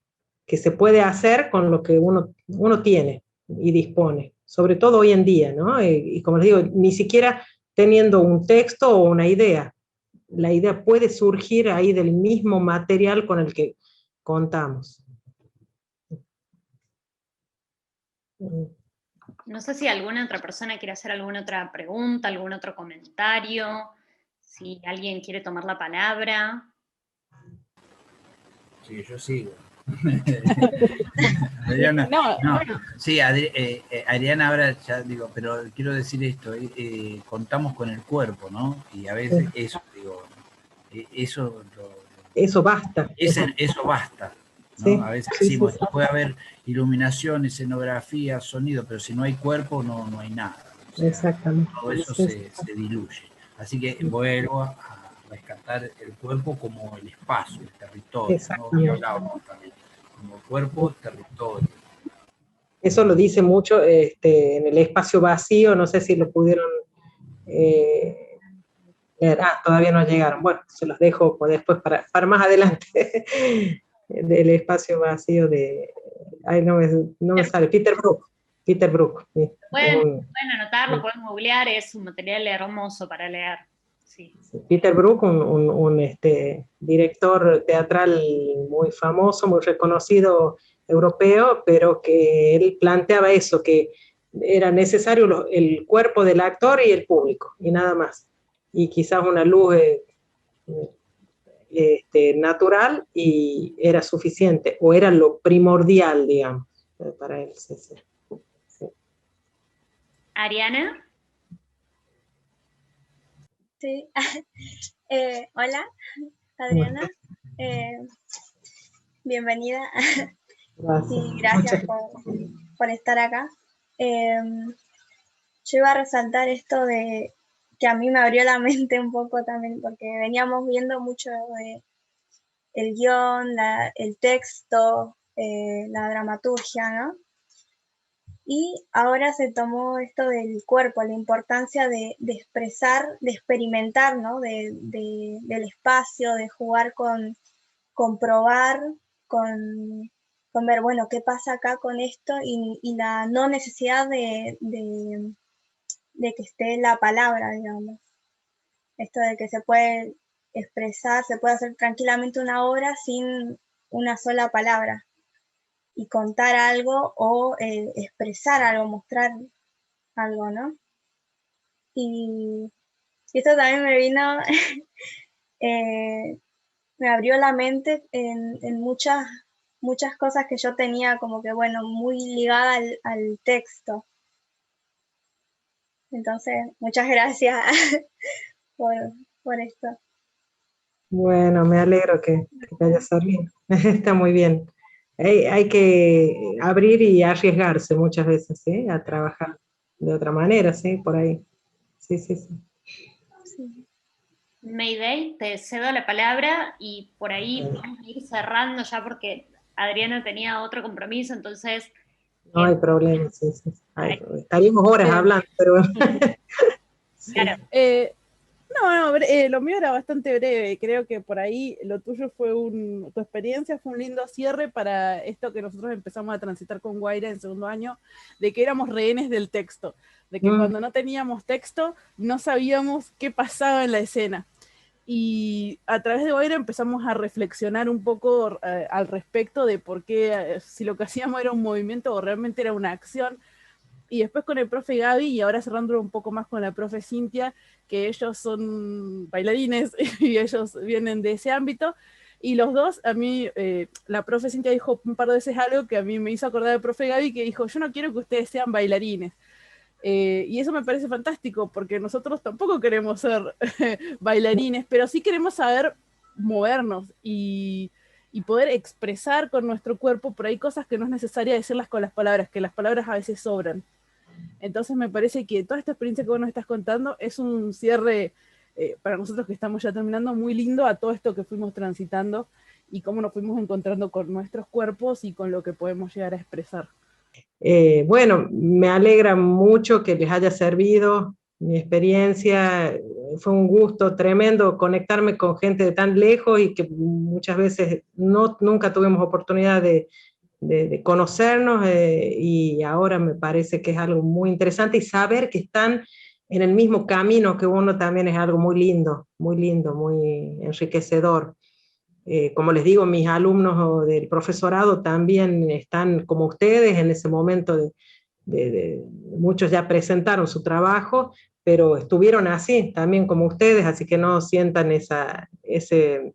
se puede hacer con lo que uno tiene y dispone, sobre todo hoy en día, ¿no? Y como les digo, ni siquiera teniendo un texto o una idea, la idea puede surgir ahí del mismo material con el que contamos. No sé si alguna otra persona quiere hacer alguna otra pregunta, algún otro comentario, si alguien quiere tomar la palabra. Sí, yo sigo. Adriana, no, bueno. Sí, Ariana ahora ya digo, pero quiero decir esto, contamos con el cuerpo, ¿no? Y a veces eso, digo, eso basta. Eso basta, ¿no? Sí, A veces sí, decimos, sí. puede haber iluminación, escenografía, sonido, pero si no hay cuerpo no hay nada. O sea, exactamente. todo eso se diluye. Así que vuelvo a rescatar el cuerpo como el espacio, el territorio, ¿no? Que hablábamos también. Como cuerpo, territorio. Eso lo dice mucho en el espacio vacío, no sé si lo pudieron leer. Todavía no llegaron. Bueno, se los dejo después para más adelante del espacio vacío de... Ay, no me sale. Peter Brook. Peter Brook. Sí. Pueden anotarlo, pueden googlear, es un material hermoso para leer. Sí. Peter Brook, un director teatral muy famoso, muy reconocido europeo, pero que él planteaba eso, que era necesario el cuerpo del actor y el público, y nada más. Y quizás una luz natural y era suficiente, o era lo primordial, digamos, para él. Sí, sí. Sí. ¿Ariana? Sí. Hola, Adriana. Bienvenida. Gracias. Y gracias por estar acá. Yo iba a resaltar esto de que a mí me abrió la mente un poco también, porque veníamos viendo mucho el guión, el texto, la dramaturgia, ¿no? Y ahora se tomó esto del cuerpo, la importancia de expresar, de experimentar, ¿no? Del espacio, de jugar con probar, con ver, bueno, qué pasa acá con esto y la no necesidad de que esté la palabra, digamos. Esto de que se puede expresar, se puede hacer tranquilamente una obra sin una sola palabra y contar algo o expresar algo, mostrar algo, ¿no? Y esto también me vino, me abrió la mente en muchas cosas que yo tenía como que, bueno, muy ligada al texto. Entonces, muchas gracias por esto. Bueno, me alegro que te haya servido. Está muy bien. Hay que abrir y arriesgarse muchas veces, ¿sí? A trabajar de otra manera, ¿sí? Por ahí. Sí, sí, sí. Sí. Mayday, te cedo la palabra y por ahí vamos a ir cerrando ya porque Adriana tenía otro compromiso, entonces... No hay problema, sí. Ay, estaríamos horas hablando, pero... Sí. Claro. Lo mío era bastante breve. Creo que por ahí lo tuyo fue tu experiencia fue un lindo cierre para esto que nosotros empezamos a transitar con Guaira en segundo año, de que éramos rehenes del texto, de que cuando no teníamos texto no sabíamos qué pasaba en la escena. Y a través de Guaira empezamos a reflexionar un poco al respecto de por qué, si lo que hacíamos era un movimiento o realmente era una acción. Y después con el profe Gaby, y ahora cerrando un poco más con la profe Cintia, que ellos son bailarines y ellos vienen de ese ámbito, y los dos, a mí, la profe Cintia dijo un par de veces algo que a mí me hizo acordar del profe Gaby, que dijo, yo no quiero que ustedes sean bailarines. Y eso me parece fantástico, porque nosotros tampoco queremos ser bailarines, pero sí queremos saber movernos y poder expresar con nuestro cuerpo por ahí cosas que no es necesaria decirlas con las palabras, que las palabras a veces sobran. Entonces me parece que toda esta experiencia que vos nos estás contando es un cierre para nosotros que estamos ya terminando muy lindo a todo esto que fuimos transitando y cómo nos fuimos encontrando con nuestros cuerpos y con lo que podemos llegar a expresar. Bueno, me alegra mucho que les haya servido mi experiencia. Fue un gusto tremendo conectarme con gente de tan lejos y que muchas veces nunca tuvimos oportunidad de conocernos, y ahora me parece que es algo muy interesante, y saber que están en el mismo camino que uno también es algo muy lindo, muy enriquecedor. Como les digo, mis alumnos del profesorado también están como ustedes en ese momento muchos ya presentaron su trabajo, pero estuvieron así también como ustedes, así que no sientan ese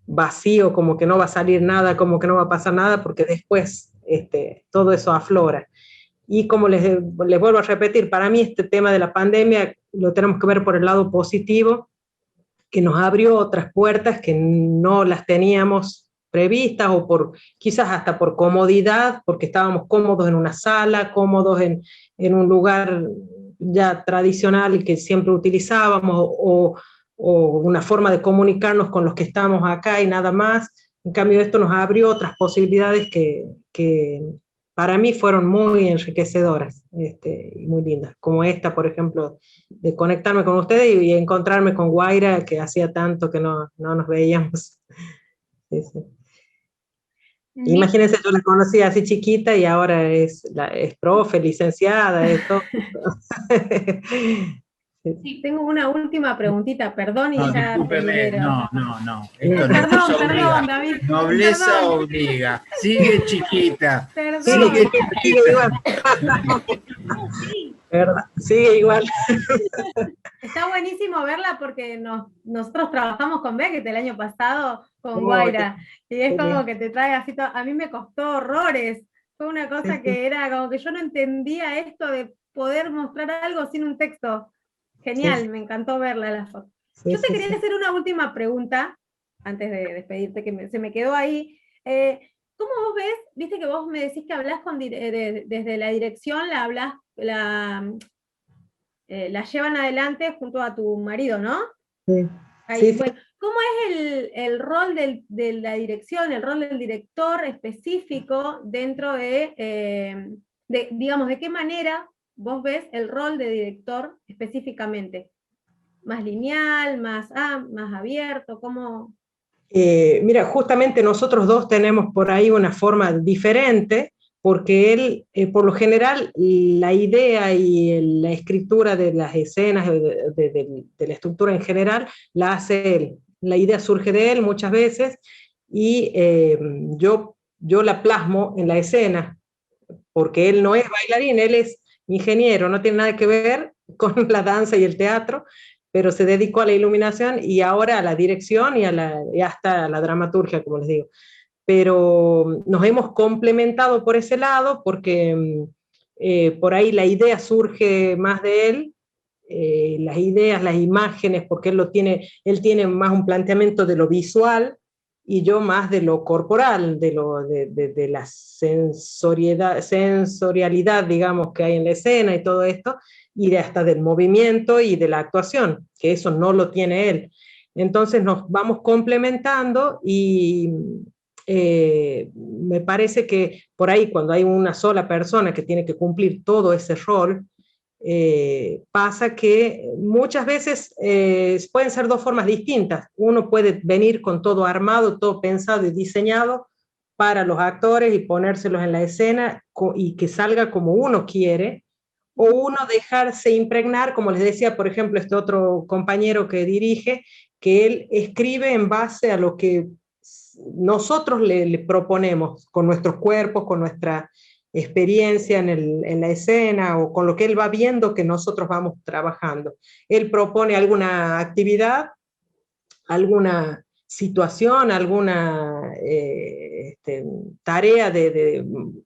vacío, como que no va a salir nada, como que no va a pasar nada, porque después todo eso aflora. Y como les vuelvo a repetir, para mí este tema de la pandemia lo tenemos que ver por el lado positivo, que nos abrió otras puertas que no las teníamos previstas, o quizás hasta por comodidad, porque estábamos cómodos en una sala, cómodos en un lugar ya tradicional que siempre utilizábamos, o una forma de comunicarnos con los que estamos acá y nada más. En cambio, esto nos abrió otras posibilidades que para mí fueron muy enriquecedoras, y muy lindas, como esta, por ejemplo, de conectarme con ustedes y encontrarme con Guaira, que hacía tanto que no nos veíamos. Sí, sí. Imagínense, yo la conocí así chiquita y ahora es profe, licenciada, es todo. Sí, tengo una última preguntita, perdón, y No, ya te discúlpeme, libero. no. Esto Perdón, David. Nobleza Perdón. obliga. Sigue chiquita. Perdón. Sigue igual. Sigue igual. Está buenísimo verla porque nosotros trabajamos con Beckett el año pasado con Guaira, y es como que te trae así todo. A mí me costó horrores, fue una cosa que era como que yo no entendía esto de poder mostrar algo sin un texto. Genial, me encantó verla la foto. Yo te quería hacer una última pregunta, antes de despedirte, que se me quedó ahí. ¿Cómo vos ves? Viste que vos me decís que hablás desde la dirección, la llevan adelante junto a tu marido, ¿no? Sí. Ahí, bueno, ¿cómo es el rol de la dirección, el rol del director específico dentro digamos, de qué manera vos ves el rol de director específicamente? ¿Más lineal, más abierto? ¿Cómo? Mira, justamente nosotros dos tenemos por ahí una forma diferente, porque él, por lo general, la idea y la escritura de las escenas, de la estructura en general, la hace él. La idea surge de él muchas veces, y yo la plasmo en la escena, porque él no es bailarín, él es ingeniero, no tiene nada que ver con la danza y el teatro, pero se dedicó a la iluminación y ahora a la dirección y hasta a la dramaturgia, como les digo. Pero nos hemos complementado por ese lado, porque por ahí la idea surge más de él, las ideas, las imágenes, porque él tiene más un planteamiento de lo visual, y yo más de lo corporal, de la sensorialidad, digamos, que hay en la escena y todo esto, y hasta del movimiento y de la actuación, que eso no lo tiene él. Entonces nos vamos complementando, y me parece que por ahí cuando hay una sola persona que tiene que cumplir todo ese rol, pasa que muchas veces pueden ser dos formas distintas. Uno puede venir con todo armado, todo pensado y diseñado para los actores y ponérselos en la escena y que salga como uno quiere, o uno dejarse impregnar, como les decía, por ejemplo, este otro compañero que dirige, que él escribe en base a lo que nosotros le proponemos, con nuestros cuerpos, con nuestra experiencia en la escena o con lo que él va viendo que nosotros vamos trabajando. Él propone alguna actividad, alguna situación, alguna tarea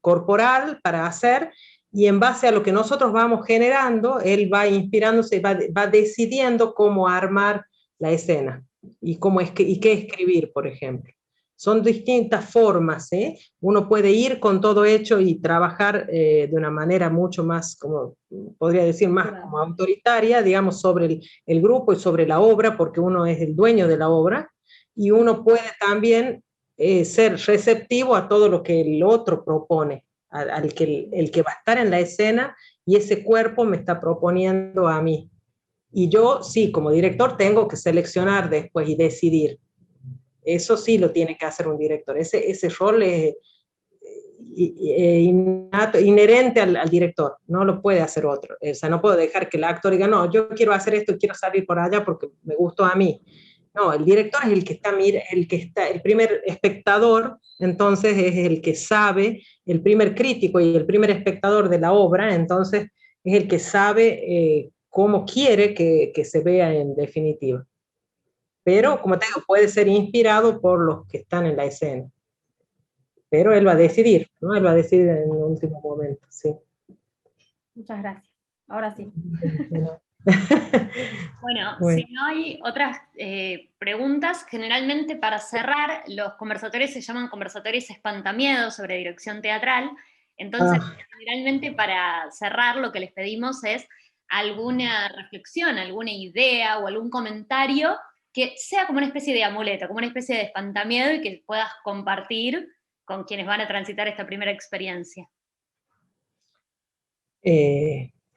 corporal para hacer, y en base a lo que nosotros vamos generando, él va inspirándose, va decidiendo cómo armar la escena y, y qué escribir, por ejemplo. Son distintas formas, ¿eh? Uno puede ir con todo hecho y trabajar de una manera mucho más, como podría decir, más como autoritaria, digamos, sobre el grupo y sobre la obra, porque uno es el dueño de la obra, y uno puede también ser receptivo a todo lo que el otro propone, al que el que va a estar en la escena, y ese cuerpo me está proponiendo a mí. Y yo, sí, como director, tengo que seleccionar después y decidir. Eso sí lo tiene que hacer un director. Ese rol es inherente al director, no lo puede hacer otro. O sea, no puedo dejar que el actor diga, no, yo quiero hacer esto, quiero salir por allá porque me gustó a mí. No, el director es el primer espectador, entonces es el que sabe, el primer crítico y el primer espectador de la obra, entonces es el que sabe cómo quiere que se vea en definitiva. Pero, como te digo, puede ser inspirado por los que están en la escena. Pero él va a decidir, ¿no? Él va a decidir en un último momento, sí. Muchas gracias. Ahora sí. Bueno, si no hay otras preguntas, generalmente para cerrar, los conversatorios se llaman conversatorios espantamiedos sobre dirección teatral. Entonces, generalmente para cerrar lo que les pedimos es alguna reflexión, alguna idea o algún comentario que sea como una especie de amuleto, como una especie de espantamiedo y que puedas compartir con quienes van a transitar esta primera experiencia.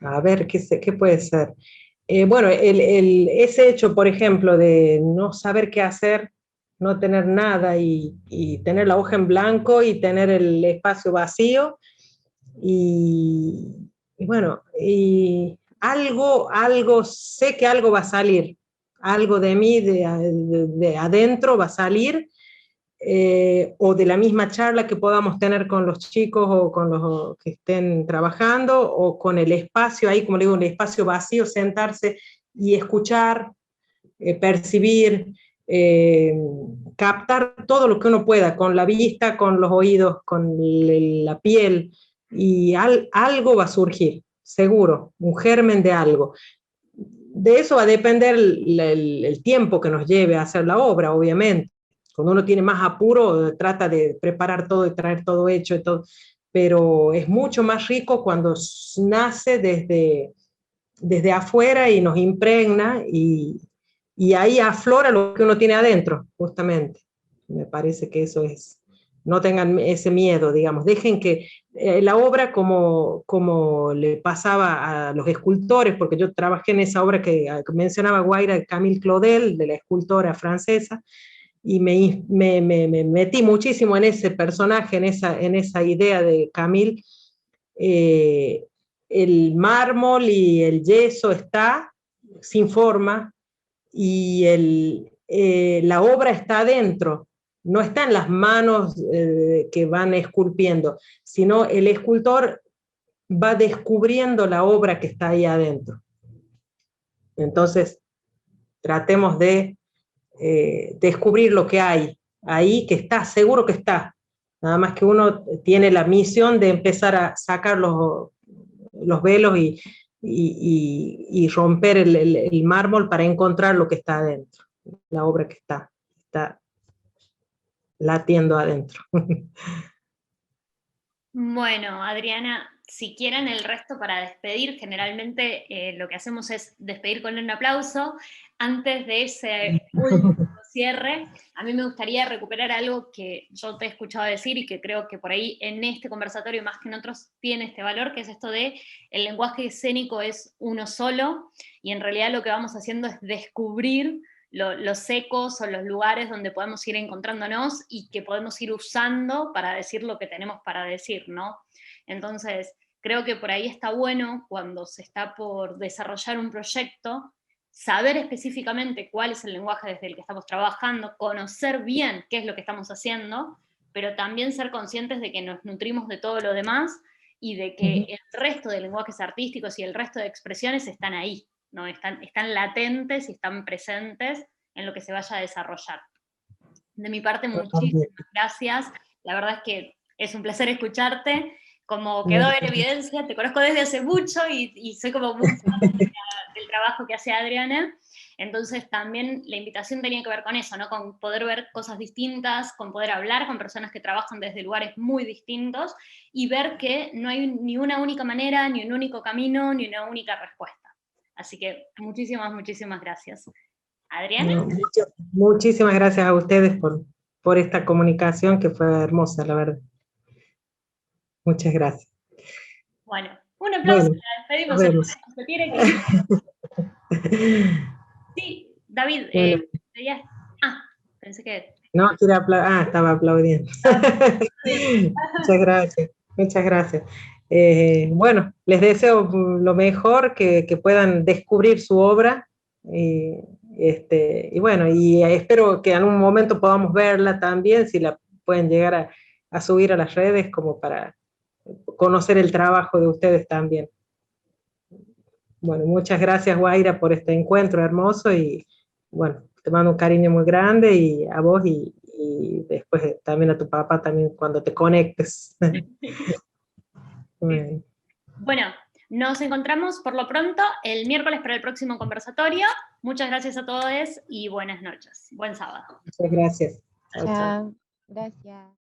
A ver, ¿qué puede ser? Bueno, ese hecho, por ejemplo, de no saber qué hacer, no tener nada y tener la hoja en blanco y tener el espacio vacío, y bueno, y algo, sé que algo va a salir, algo de mí, de adentro va a salir, o de la misma charla que podamos tener con los chicos o con los que estén trabajando, o con el espacio ahí, como le digo, un espacio vacío, sentarse y escuchar, percibir, captar todo lo que uno pueda, con la vista, con los oídos, con la piel, y algo va a surgir, seguro, un germen de algo. De eso va a depender el tiempo que nos lleve a hacer la obra, obviamente. Cuando uno tiene más apuro, trata de preparar todo y traer todo hecho y todo, pero es mucho más rico cuando nace desde afuera y nos impregna, y ahí aflora lo que uno tiene adentro, justamente. Me parece que eso es. No tengan ese miedo, digamos, dejen que la obra, como le pasaba a los escultores, porque yo trabajé en esa obra que mencionaba Guaira, de Camille Claudel, de la escultora francesa, y me metí muchísimo en ese personaje, en esa idea de Camille. El mármol y el yeso está sin forma, y la obra está adentro, no está en las manos que van esculpiendo, sino el escultor va descubriendo la obra que está ahí adentro. Entonces, tratemos de descubrir lo que hay ahí, que está, seguro que está. Nada más que uno tiene la misión de empezar a sacar los velos y romper el mármol para encontrar lo que está adentro, la obra que está latiendo adentro. Bueno, Adriana, si quieren el resto para despedir, generalmente lo que hacemos es despedir con un aplauso. antes de ese último cierre, a mí me gustaría recuperar algo que yo te he escuchado decir y que creo que por ahí en este conversatorio más que en otros tiene este valor, que es esto de el lenguaje escénico es uno solo, y en realidad lo que vamos haciendo es descubrir los ecos o los lugares donde podemos ir encontrándonos y que podemos ir usando para decir lo que tenemos para decir, ¿no? Entonces, creo que por ahí está bueno cuando se está por desarrollar un proyecto, saber específicamente cuál es el lenguaje desde el que estamos trabajando, conocer bien qué es lo que estamos haciendo, pero también ser conscientes de que nos nutrimos de todo lo demás y de que el resto de lenguajes artísticos y el resto de expresiones están ahí, ¿no? Están latentes y están presentes en lo que se vaya a desarrollar. De mi parte, muchísimas gracias. La verdad es que es un placer escucharte. Como quedó en evidencia, te conozco desde hace mucho y soy como muy fan del trabajo que hace Adriana. Entonces también la invitación tenía que ver con eso, ¿no? Con poder ver cosas distintas, con poder hablar con personas que trabajan desde lugares muy distintos y ver que no hay ni una única manera, ni un único camino, ni una única respuesta. Así que muchísimas gracias. ¿Adriana? Muchísimas gracias a ustedes por esta comunicación que fue hermosa, la verdad. Muchas gracias. Bueno, un aplauso, Bueno, la despedimos. Se tiene que ir. Sí, David, bueno. pensé que... No, estaba aplaudiendo. Muchas gracias, muchas gracias. Bueno, les deseo lo mejor, que puedan descubrir su obra, y bueno, y espero que en un momento podamos verla también, si la pueden llegar a subir a las redes, como para conocer el trabajo de ustedes también. Bueno, muchas gracias, Guaira, por este encuentro hermoso, y bueno, te mando un cariño muy grande, y a vos, y después también a tu papá también cuando te conectes. Bueno, nos encontramos por lo pronto el miércoles para el próximo conversatorio. Muchas gracias a todos y buenas noches. Buen sábado. Muchas gracias. Chao. Gracias.